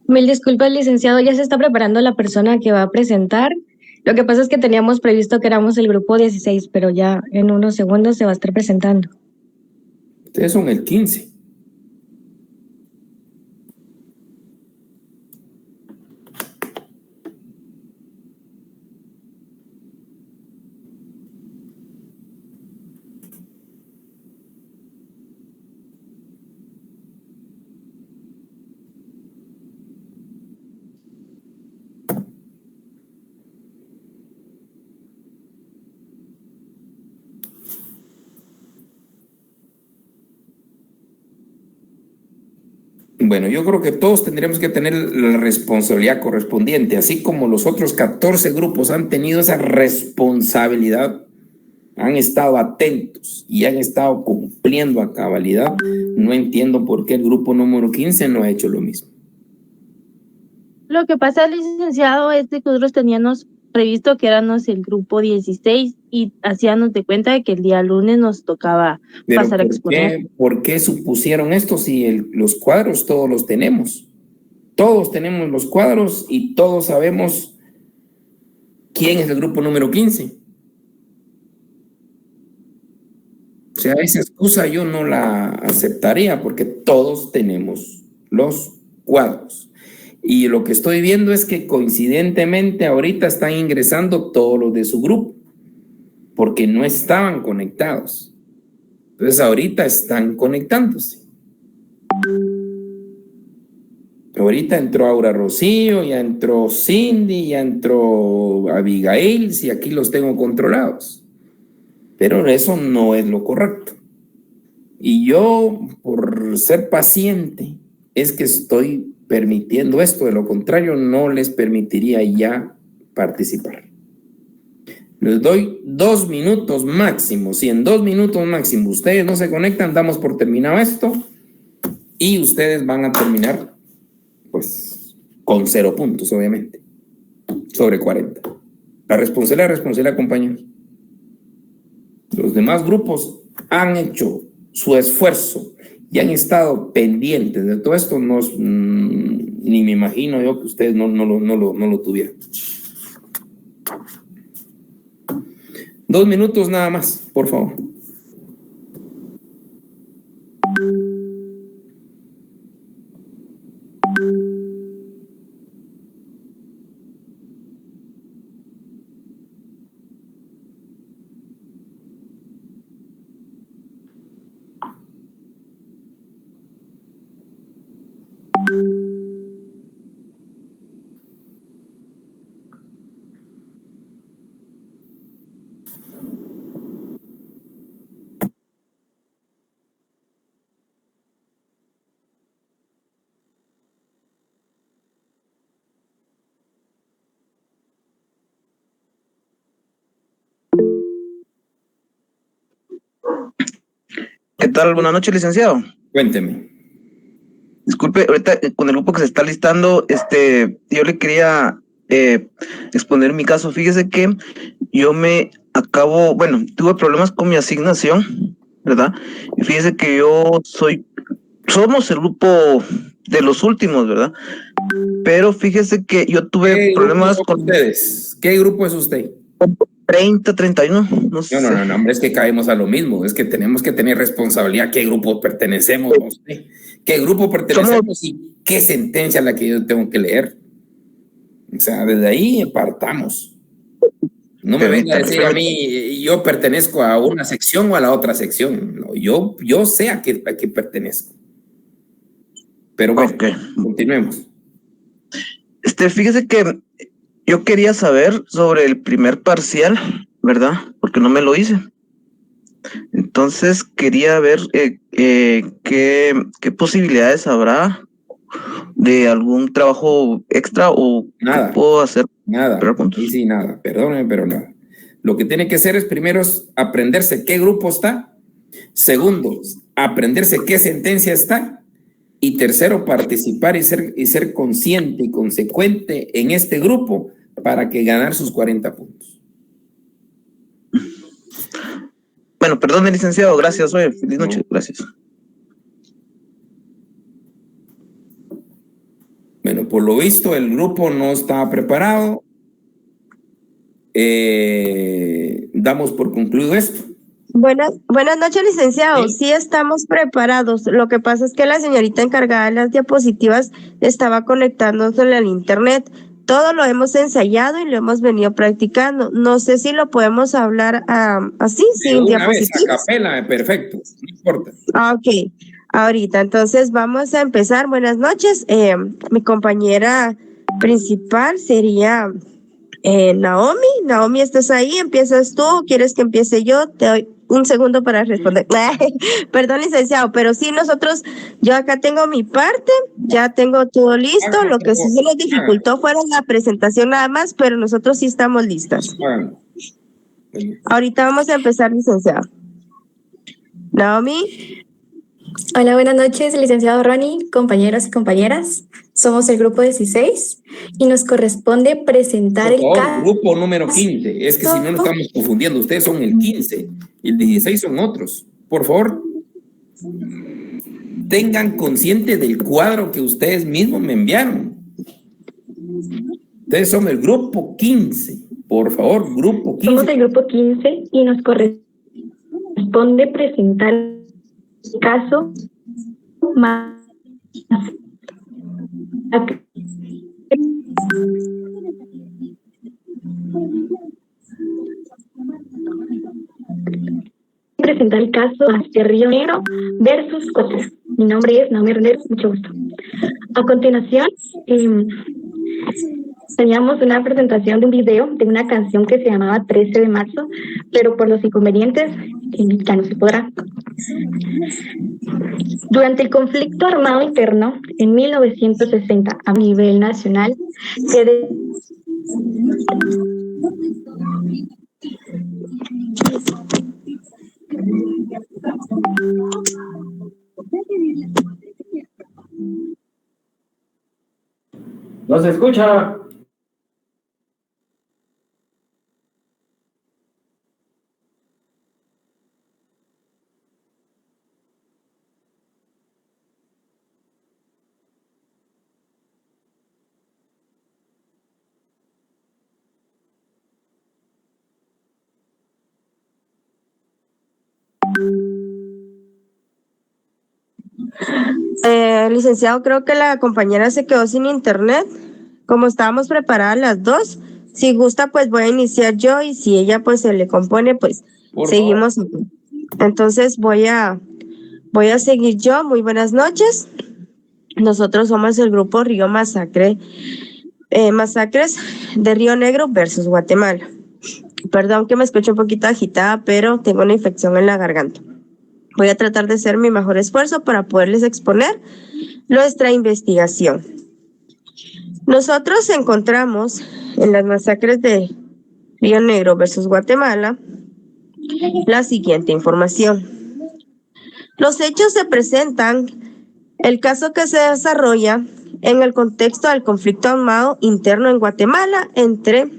H: Mil disculpas, licenciado, ya se está preparando la persona que va a presentar. Lo que pasa es que teníamos previsto que éramos el grupo 16, pero ya en unos segundos se va a estar presentando.
A: Ustedes son el 15. Bueno, yo creo que todos tendríamos que tener la responsabilidad correspondiente, así como los otros 14 grupos han tenido esa responsabilidad, han estado atentos y han estado cumpliendo a cabalidad. No entiendo por qué el grupo número 15 no ha hecho lo mismo.
F: Lo que pasa, licenciado, es que nosotros teníamos previsto que éramos el grupo 16 y hacíamos de cuenta de que el día lunes nos tocaba pasar a exponer.
A: ¿Por qué supusieron esto si los cuadros todos los tenemos? Todos tenemos los cuadros y todos sabemos quién es el grupo número 15. O sea, esa excusa yo no la aceptaría porque todos tenemos los cuadros. Y lo que estoy viendo es que coincidentemente ahorita están ingresando todos los de su grupo, porque no estaban conectados. Entonces ahorita están conectándose. Ahorita entró Aura Rocío, ya entró Cindy, ya entró Abigail, si aquí los tengo controlados. Pero eso no es lo correcto. Y yo, por ser paciente, es que estoy permitiendo esto. De lo contrario, no les permitiría ya participar. Les doy 2 minutos máximo. Si en 2 minutos máximo ustedes no se conectan, damos por terminado esto y ustedes van a terminar pues con 0 puntos, obviamente, sobre 40. La responsabilidad, compañeros. Los demás grupos han hecho su esfuerzo y han estado pendientes de todo esto. No, ni me imagino yo que ustedes no lo tuvieran. 2 minutos nada más, por favor.
I: ¿Qué tal? Buenas noches, licenciado.
A: Cuénteme.
I: Disculpe, ahorita con el grupo que se está listando, yo le quería exponer mi caso. Fíjese que yo tuve problemas con mi asignación, ¿verdad? Y fíjese que somos el grupo de los últimos, ¿verdad? Pero fíjese que yo tuve problemas con
A: ustedes. ¿Qué grupo es usted?
I: 30, 31, no sé.
A: No, hombre, es que caemos a lo mismo, es que tenemos que tener responsabilidad a qué grupo pertenecemos, no sé. ¿Qué grupo pertenecemos y qué sentencia la que yo tengo que leer? O sea, desde ahí partamos. No me venga a decir a mí, yo pertenezco a una sección o a la otra sección. No, yo sé a qué pertenezco. Pero bueno, continuemos.
I: Fíjese que yo quería saber sobre el primer parcial, ¿verdad? Porque no me lo hice. Entonces quería ver qué posibilidades habrá de algún trabajo extra o
A: nada,
I: qué puedo hacer.
A: Nada, sí, nada, perdónenme, pero nada. Lo que tiene que hacer es primero aprenderse qué grupo está. Segundo, aprenderse qué sentencia está. Y tercero, participar y ser consciente y consecuente en este grupo para que ganar sus 40 puntos.
I: Bueno, perdón, licenciado, gracias, feliz noche, gracias.
A: Bueno, por lo visto el grupo no estaba preparado. Damos por concluido esto.
F: Buenas noches, licenciado. Sí estamos preparados. Lo que pasa es que la señorita encargada de las diapositivas estaba conectándose al internet. Todo lo hemos ensayado y lo hemos venido practicando. No sé si lo podemos hablar así, sin diapositivas.
A: A capela, perfecto, no importa.
F: Ok, ahorita. Entonces vamos a empezar. Buenas noches. Mi compañera principal sería Naomi. Naomi, ¿estás ahí? ¿Empiezas tú? ¿Quieres que empiece yo? Te doy un segundo para responder. Perdón, licenciado, pero sí, yo acá tengo mi parte, ya tengo todo listo. Lo que sí se nos dificultó fueron la presentación nada más, pero nosotros sí estamos listas. Ahorita vamos a empezar, licenciado. Naomi.
J: Hola, buenas noches, licenciado Ronnie, compañeros y compañeras. Somos el grupo 16 y nos corresponde presentar el caso.
A: Grupo número 15. Es que si no nos estamos confundiendo, ustedes son el 15 y el 16 son otros. Por favor, tengan consciente del cuadro que ustedes mismos me enviaron. Ustedes son el grupo 15. Por favor, grupo 15.
J: Somos el grupo 15 y nos corresponde presentar el caso más Presentar el caso de Río Negro versus Cotes. Mi nombre es Naomi Renderos, mucho gusto. A continuación, teníamos una presentación de un video de una canción que se llamaba 13 de marzo, pero por los inconvenientes ya no se podrá. Durante el conflicto armado interno en 1960 a nivel nacional,
A: No se escucha.
K: Licenciado, creo que la compañera se quedó sin internet. Como estábamos preparadas las dos, si gusta, pues voy a iniciar yo y si ella pues se le compone, pues seguimos. Entonces voy a seguir yo. Muy buenas noches. Nosotros somos el grupo Río Masacres de Río Negro versus Guatemala. Perdón que me escucho un poquito agitada, pero tengo una infección en la garganta. Voy a tratar de hacer mi mejor esfuerzo para poderles exponer nuestra investigación. Nosotros encontramos en las masacres de Río Negro versus Guatemala la siguiente información. Los hechos se presentan, el caso que se desarrolla en el contexto del conflicto armado interno en Guatemala entre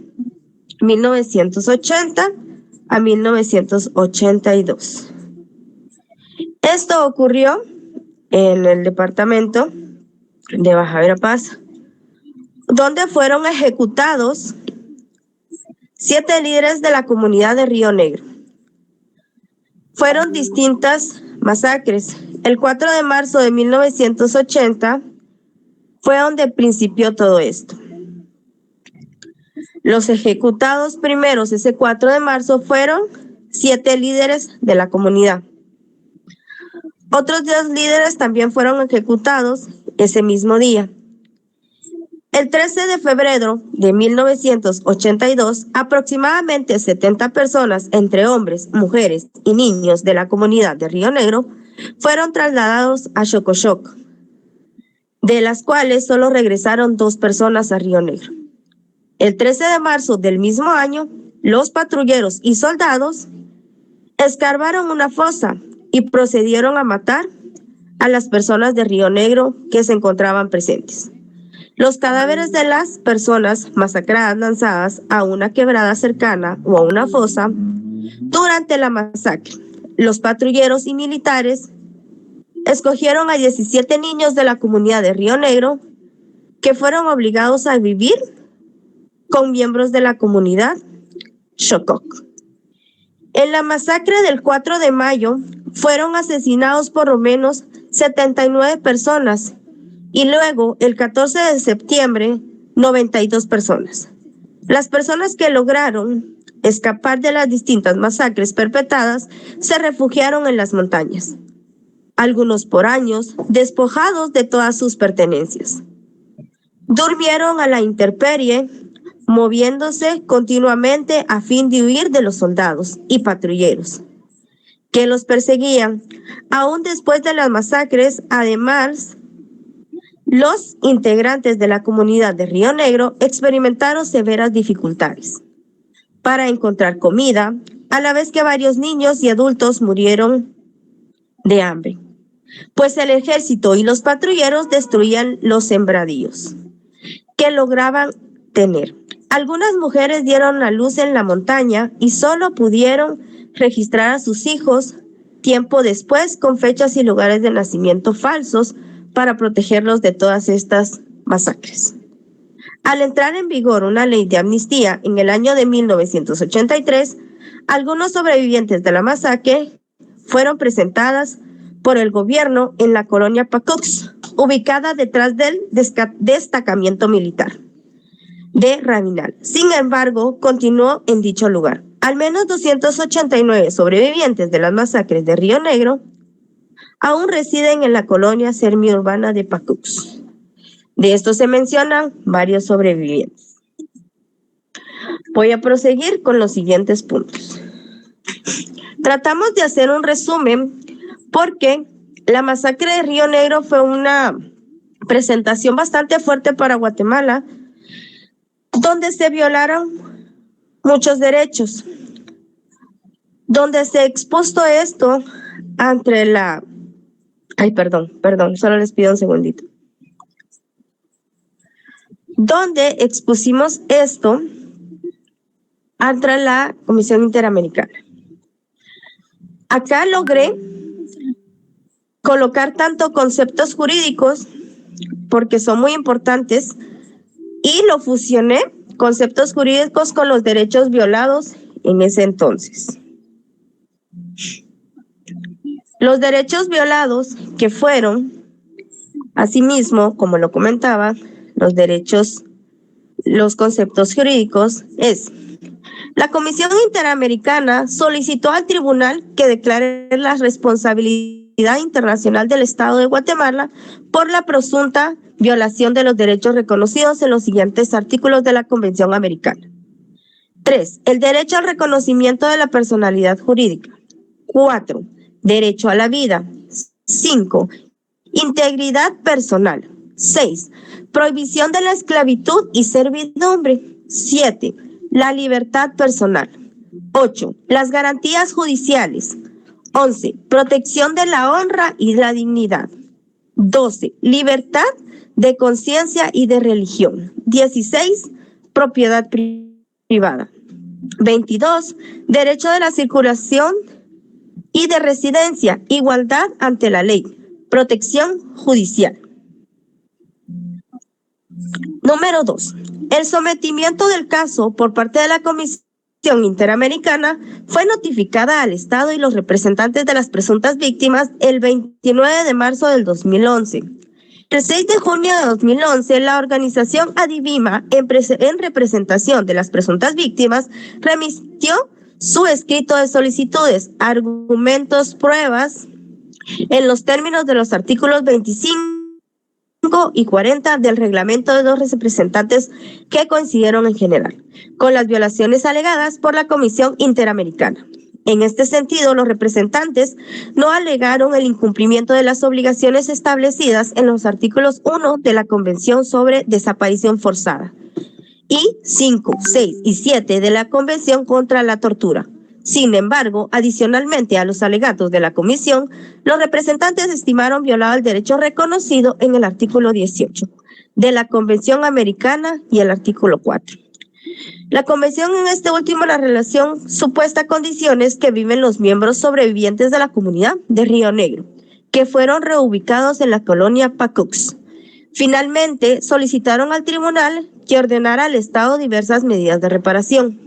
K: 1980 a 1982. Esto ocurrió en el departamento de Baja Verapaz, donde fueron ejecutados 7 líderes de la comunidad de Río Negro. Fueron distintas masacres. El 4 de marzo de 1980 fue donde principió todo esto. Los ejecutados primeros ese 4 de marzo fueron 7 líderes de la comunidad. Otros 2 líderes también fueron ejecutados ese mismo día. El 13 de febrero de 1982, aproximadamente 70 personas, entre hombres, mujeres y niños de la comunidad de Río Negro, fueron trasladados a Xocoyoc, de las cuales solo regresaron 2 personas a Río Negro. El 13 de marzo del mismo año, los patrulleros y soldados escarbaron una fosa y procedieron a matar a las personas de Río Negro que se encontraban presentes. Los cadáveres de las personas masacradas lanzadas a una quebrada cercana o a una fosa durante la masacre. Los patrulleros y militares escogieron a 17 niños de la comunidad de Río Negro que fueron obligados a vivir con miembros de la comunidad Xococ. En la masacre del 4 de mayo fueron asesinados por lo menos 79 personas y luego el 14 de septiembre 92 personas. Las personas que lograron escapar de las distintas masacres perpetradas se refugiaron en las montañas, algunos por años despojados de todas sus pertenencias. Durmieron a la intemperie, moviéndose continuamente a fin de huir de los soldados y patrulleros que los perseguían. Aún después de las masacres, además, los integrantes de la comunidad de Río Negro experimentaron severas dificultades para encontrar comida, a la vez que varios niños y adultos murieron de hambre, pues el ejército y los patrulleros destruían los sembradíos que lograban tener. Algunas mujeres dieron a luz en la montaña y solo pudieron registrar a sus hijos tiempo después con fechas y lugares de nacimiento falsos para protegerlos de todas estas masacres. Al entrar en vigor una ley de amnistía en el año de 1983, algunos sobrevivientes de la masacre fueron presentadas por el gobierno en la colonia Pacox, ubicada detrás del destacamento militar. de Rabinal. Sin embargo, continuó en dicho lugar. Al menos 289 sobrevivientes de las masacres de Río Negro aún residen en la colonia semiurbana de Pacux. De estos se mencionan varios sobrevivientes. Voy a proseguir con los siguientes puntos. Tratamos de hacer un resumen porque la masacre de Río Negro fue una presentación bastante fuerte para Guatemala, donde se violaron muchos derechos, donde se expuso esto ante la... solo les pido un segundito. Donde expusimos esto ante la Comisión Interamericana. Acá logré colocar tanto conceptos jurídicos, porque son muy importantes, y lo fusioné, conceptos jurídicos, con los derechos violados en ese entonces. Los derechos violados que fueron, asimismo, como lo comentaba, los conceptos jurídicos es: la Comisión Interamericana solicitó al tribunal que declare la responsabilidad internacional del Estado de Guatemala por la presunta violación de los derechos reconocidos en los siguientes artículos de la Convención Americana. 3. El derecho al reconocimiento de la personalidad jurídica. 4. Derecho a la vida. 5. Integridad personal. 6. Prohibición de la esclavitud y servidumbre. 7. La libertad personal. 8. Las garantías judiciales. 11. Protección de la honra y la dignidad. 12. Libertad de conciencia y de religión. 16. Propiedad privada. 22. Derecho de la circulación y de residencia. Igualdad ante la ley. Protección judicial. Número 2. El sometimiento del caso por parte de la Comisión Interamericana fue notificada al Estado y los representantes de las presuntas víctimas el 29 de marzo del 2011. El 6 de junio de 2011, la organización Adivima, en representación de las presuntas víctimas, remitió su escrito de solicitudes, argumentos, pruebas, en los términos de los artículos 25 y 40 del reglamento de los representantes que coincidieron en general con las violaciones alegadas por la Comisión Interamericana. En este sentido, los representantes no alegaron el incumplimiento de las obligaciones establecidas en los artículos 1 de la Convención sobre Desaparición Forzada y 5, 6 y 7 de la Convención contra la Tortura. Sin embargo, adicionalmente a los alegatos de la Comisión, los representantes estimaron violado el derecho reconocido en el artículo 18 de la Convención Americana y el artículo 4. La Convención, en este último, la relación supuesta condiciones que viven los miembros sobrevivientes de la comunidad de Río Negro, que fueron reubicados en la colonia Pacux. Finalmente, solicitaron al tribunal que ordenara al Estado diversas medidas de reparación,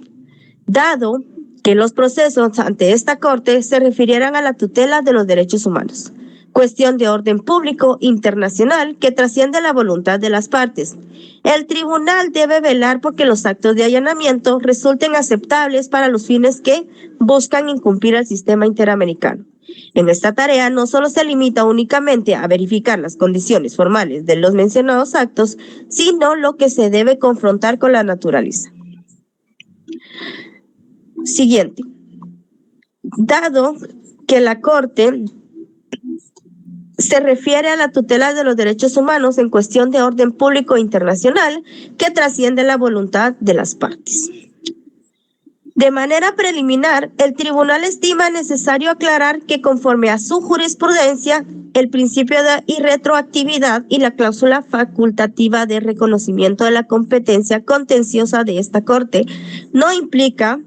K: dado que los procesos ante esta Corte se refirieran a la tutela de los derechos humanos, cuestión de orden público internacional que trasciende la voluntad de las partes. El tribunal debe velar porque los actos de allanamiento resulten aceptables para los fines que buscan incumplir el sistema interamericano. En esta tarea no solo se limita únicamente a verificar las condiciones formales de los mencionados actos, sino lo que se debe confrontar con la naturaleza. Siguiente. Dado que la Corte se refiere a la tutela de los derechos humanos en cuestión de orden público internacional que trasciende la voluntad de las partes. De manera preliminar, el tribunal estima necesario aclarar que conforme a su jurisprudencia, el principio de irretroactividad y la cláusula facultativa de reconocimiento de la competencia contenciosa de esta Corte no implica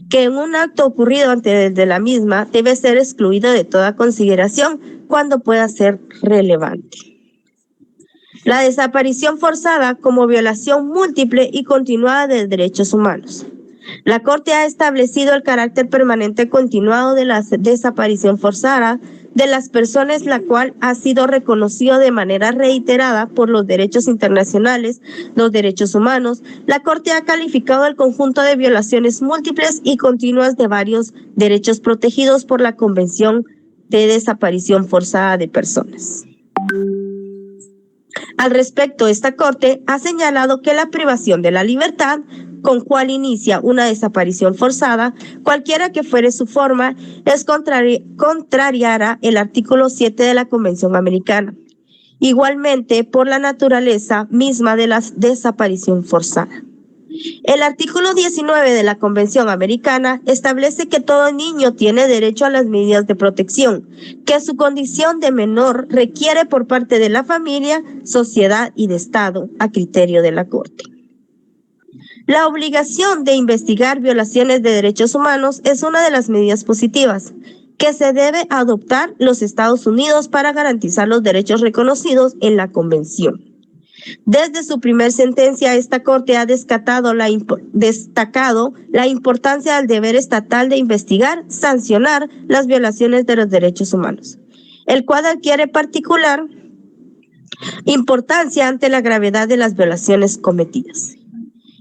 K: que en un acto ocurrido antes de la misma debe ser excluido de toda consideración cuando pueda ser relevante. La desaparición forzada como violación múltiple y continuada de derechos humanos. La Corte ha establecido el carácter permanente continuado de la desaparición forzada de las personas, la cual ha sido reconocido de manera reiterada por los derechos internacionales, los derechos humanos. La Corte ha calificado el conjunto de violaciones múltiples y continuas de varios derechos protegidos por la Convención de Desaparición Forzada de Personas. Al respecto, esta Corte ha señalado que la privación de la libertad, con cual inicia una desaparición forzada, cualquiera que fuere su forma, es contrariara el artículo 7 de la Convención Americana. Igualmente, por la naturaleza misma de la desaparición forzada. El artículo 19 de la Convención Americana establece que todo niño tiene derecho a las medidas de protección, que su condición de menor requiere por parte de la familia, sociedad y de Estado, a criterio de la Corte. La obligación de investigar violaciones de derechos humanos es una de las medidas positivas que se debe adoptar los Estados Unidos para garantizar los derechos reconocidos en la Convención. Desde su primer sentencia, esta Corte ha destacado la importancia del deber estatal de investigar, sancionar las violaciones de los derechos humanos, el cual adquiere particular importancia ante la gravedad de las violaciones cometidas.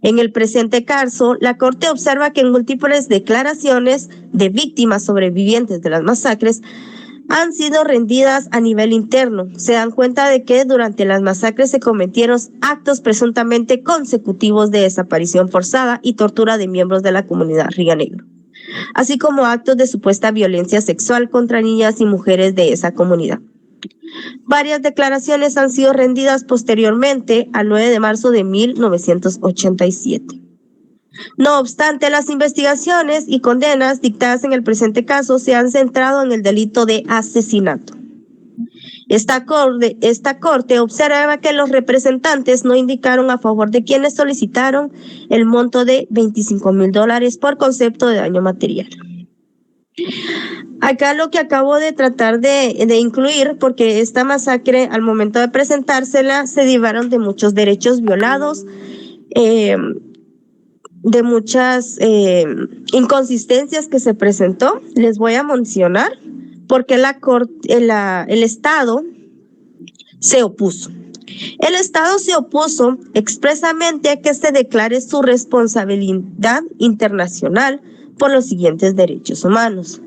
K: En el presente caso, la Corte observa que en múltiples declaraciones de víctimas sobrevivientes de las masacres han sido rendidas a nivel interno. Se dan cuenta de que durante las masacres se cometieron actos presuntamente consecutivos de desaparición forzada y tortura de miembros de la comunidad Río Negro, así como actos de supuesta violencia sexual contra niñas y mujeres de esa comunidad. Varias declaraciones han sido rendidas posteriormente al 9 de marzo de 1987. No obstante, las investigaciones y condenas dictadas en el presente caso se han centrado en el delito de asesinato. Esta corte observa que los representantes no indicaron a favor de quienes solicitaron el monto de $25,000 por concepto de daño material. Acá lo que acabo de tratar de incluir, porque esta masacre al momento de presentársela se derivaron de muchos derechos violados, de muchas inconsistencias que se presentó. Les voy a mencionar porque el Estado se opuso. El Estado se opuso expresamente a que se declare su responsabilidad internacional por los siguientes derechos humanos.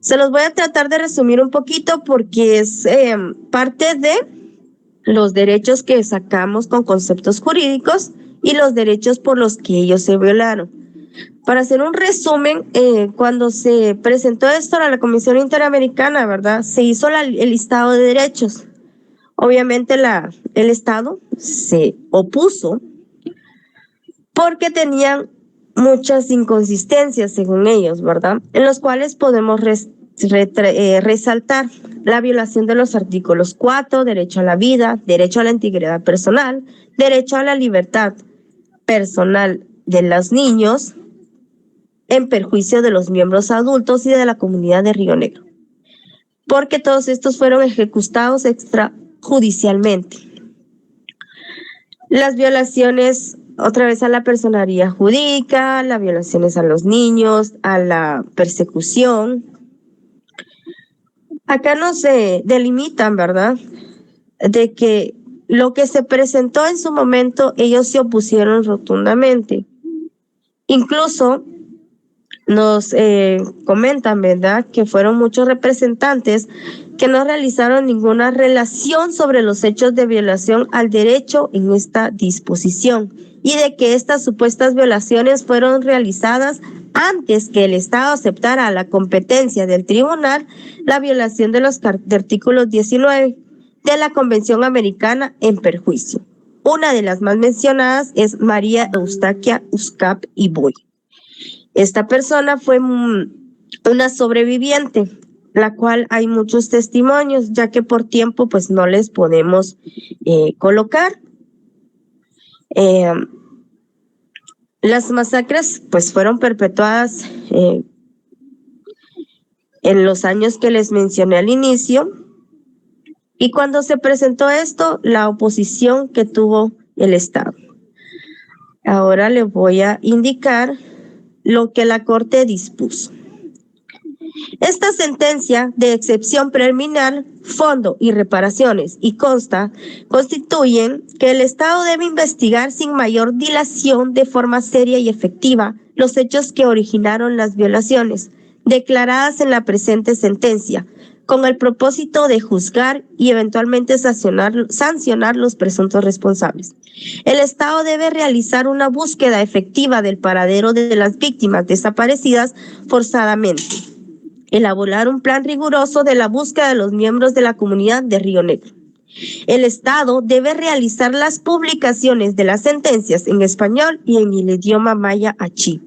K: Se los voy a tratar de resumir un poquito porque es parte de los derechos que sacamos con conceptos jurídicos y los derechos por los que ellos se violaron. Para hacer un resumen, cuando se presentó esto a la Comisión Interamericana, ¿verdad? Se hizo el listado de derechos. Obviamente el Estado se opuso porque tenían muchas inconsistencias, según ellos, ¿verdad? En los cuales podemos resaltar la violación de los artículos 4, derecho a la vida, derecho a la integridad personal, derecho a la libertad personal de los niños, en perjuicio de los miembros adultos y de la comunidad de Río Negro, porque todos estos fueron ejecutados extrajudicialmente. Las violaciones otra vez a la personería jurídica, las violaciones a los niños, a la persecución. Acá no se delimitan, ¿verdad? De que lo que se presentó en su momento, ellos se opusieron rotundamente. Incluso nos comentan, ¿verdad?, que fueron muchos representantes que no realizaron ninguna relación sobre los hechos de violación al derecho en esta disposición y de que estas supuestas violaciones fueron realizadas antes que el Estado aceptara la competencia del tribunal la violación de los artículos 19 de la Convención Americana en perjuicio. Una de las más mencionadas es María Eustaquia Uscap y Boy. Esta persona fue una sobreviviente, la cual hay muchos testimonios, ya que por tiempo pues no les podemos colocar. Las masacres pues fueron perpetuadas en los años que les mencioné al inicio, y cuando se presentó esto, la oposición que tuvo el Estado. Ahora les voy a indicar lo que la Corte dispuso. Esta sentencia de excepción preliminar, fondo y reparaciones y constituyen que el Estado debe investigar sin mayor dilación de forma seria y efectiva los hechos que originaron las violaciones declaradas en la presente sentencia, con el propósito de juzgar y eventualmente sancionar los presuntos responsables. El Estado debe realizar una búsqueda efectiva del paradero de las víctimas desaparecidas forzadamente, elaborar un plan riguroso de la búsqueda de los miembros de la comunidad de Río Negro. El Estado debe realizar las publicaciones de las sentencias en español y en el idioma maya achí.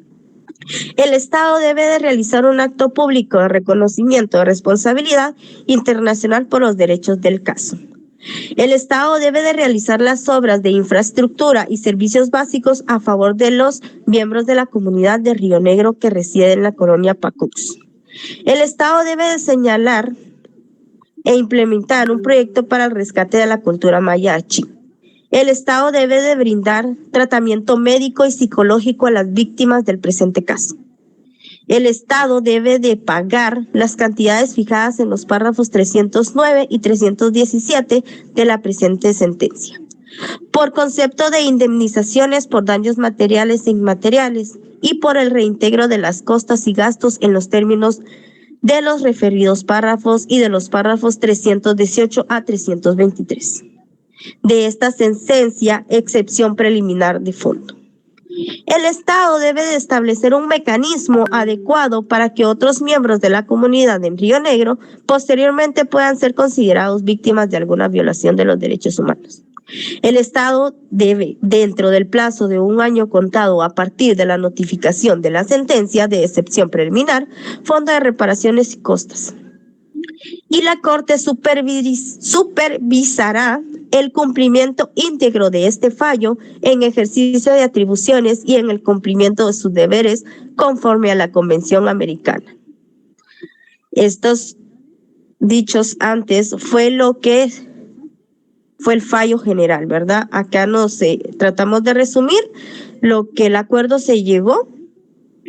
K: El Estado debe de realizar un acto público de reconocimiento de responsabilidad internacional por los derechos del caso. El Estado debe de realizar las obras de infraestructura y servicios básicos a favor de los miembros de la comunidad de Río Negro que residen en la colonia Pacux. El Estado debe de señalar e implementar un proyecto para el rescate de la cultura maya achí. El Estado debe de brindar tratamiento médico y psicológico a las víctimas del presente caso. El Estado debe de pagar las cantidades fijadas en los párrafos 309 y 317 de la presente sentencia, por concepto de indemnizaciones por daños materiales e inmateriales y por el reintegro de las costas y gastos en los términos de los referidos párrafos y de los párrafos 318 a 323. De esta sentencia, excepción preliminar de fondo. El Estado debe de establecer un mecanismo adecuado para que otros miembros de la comunidad en Río Negro posteriormente puedan ser considerados víctimas de alguna violación de los derechos humanos. El Estado debe, dentro del plazo de 1 año contado a partir de la notificación de la sentencia de excepción preliminar, fondo de reparaciones y costas. Y la Corte supervisará el cumplimiento íntegro de este fallo en ejercicio de atribuciones y en el cumplimiento de sus deberes conforme a la Convención Americana. Estos dichos antes fue lo que fue el fallo general, ¿verdad? Acá tratamos de resumir lo que el acuerdo se llevó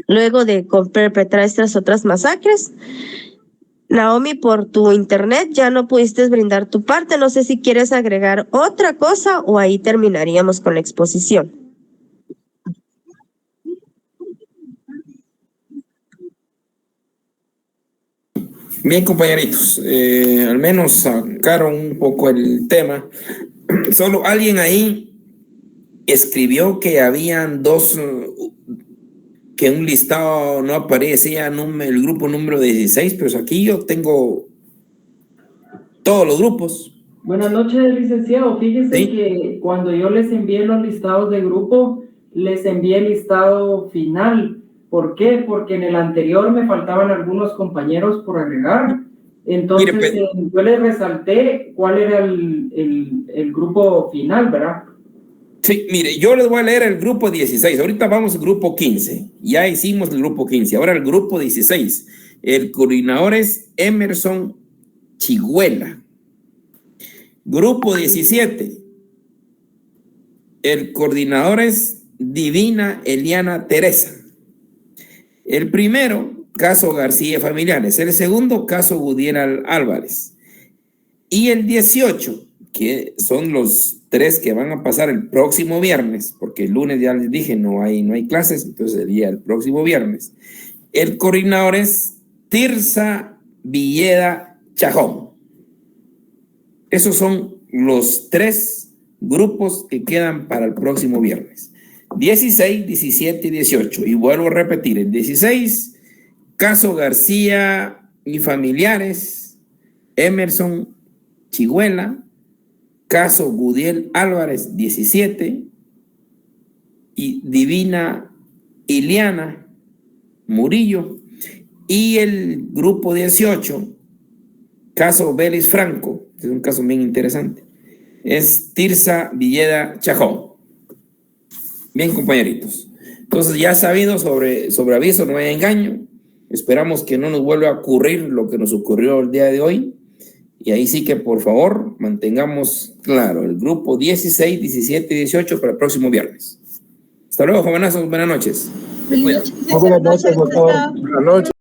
K: luego de perpetrar estas otras masacres. Naomi, por tu internet ya no pudiste brindar tu parte. No sé si quieres agregar otra cosa o ahí terminaríamos con la exposición.
A: Bien, compañeritos, al menos sacaron un poco el tema. Solo alguien ahí escribió que habían que un listado no aparecía el grupo número 16, pero aquí yo tengo todos los grupos.
L: Buenas noches, licenciado. Fíjese ¿sí? Que cuando yo les envié los listados de grupo, les envié el listado final. ¿Por qué? Porque en el anterior me faltaban algunos compañeros por agregar. Entonces, mire, yo les resalté cuál era el grupo final, ¿verdad?
A: Sí, mire, yo les voy a leer el grupo 16. Ahorita vamos al grupo 15. Ya hicimos el grupo 15. Ahora el grupo 16. El coordinador es Emerson Chiguela. Grupo 17. El coordinador es Divina Eliana Teresa. El primero, caso García Familiares. El segundo, caso Gudiel Álvarez. Y el 18, que son los 3 que van a pasar el próximo viernes, porque el lunes ya les dije no hay clases, entonces sería el próximo viernes. El coordinador es Tirsa Villeda Chajón. Esos son los 3 grupos que quedan para el próximo viernes. 16, 17 y 18. Y vuelvo a repetir, el 16, caso García y Familiares, Emerson Chiguela. Caso Gudiel Álvarez, 17, y Divina Iliana Murillo. Y el grupo 18, caso Vélez Franco, es un caso bien interesante, es Tirsa Villeda Chajón. Bien, compañeritos. Entonces, ya sabido sobre aviso, no hay engaño. Esperamos que no nos vuelva a ocurrir lo que nos ocurrió el día de hoy. Y ahí sí que, por favor, mantengamos claro el grupo 16, 17 y 18 para el próximo viernes. Hasta luego, jovenazos. Buenas noches.
M: Buenas noches, doctor. Buenas noches.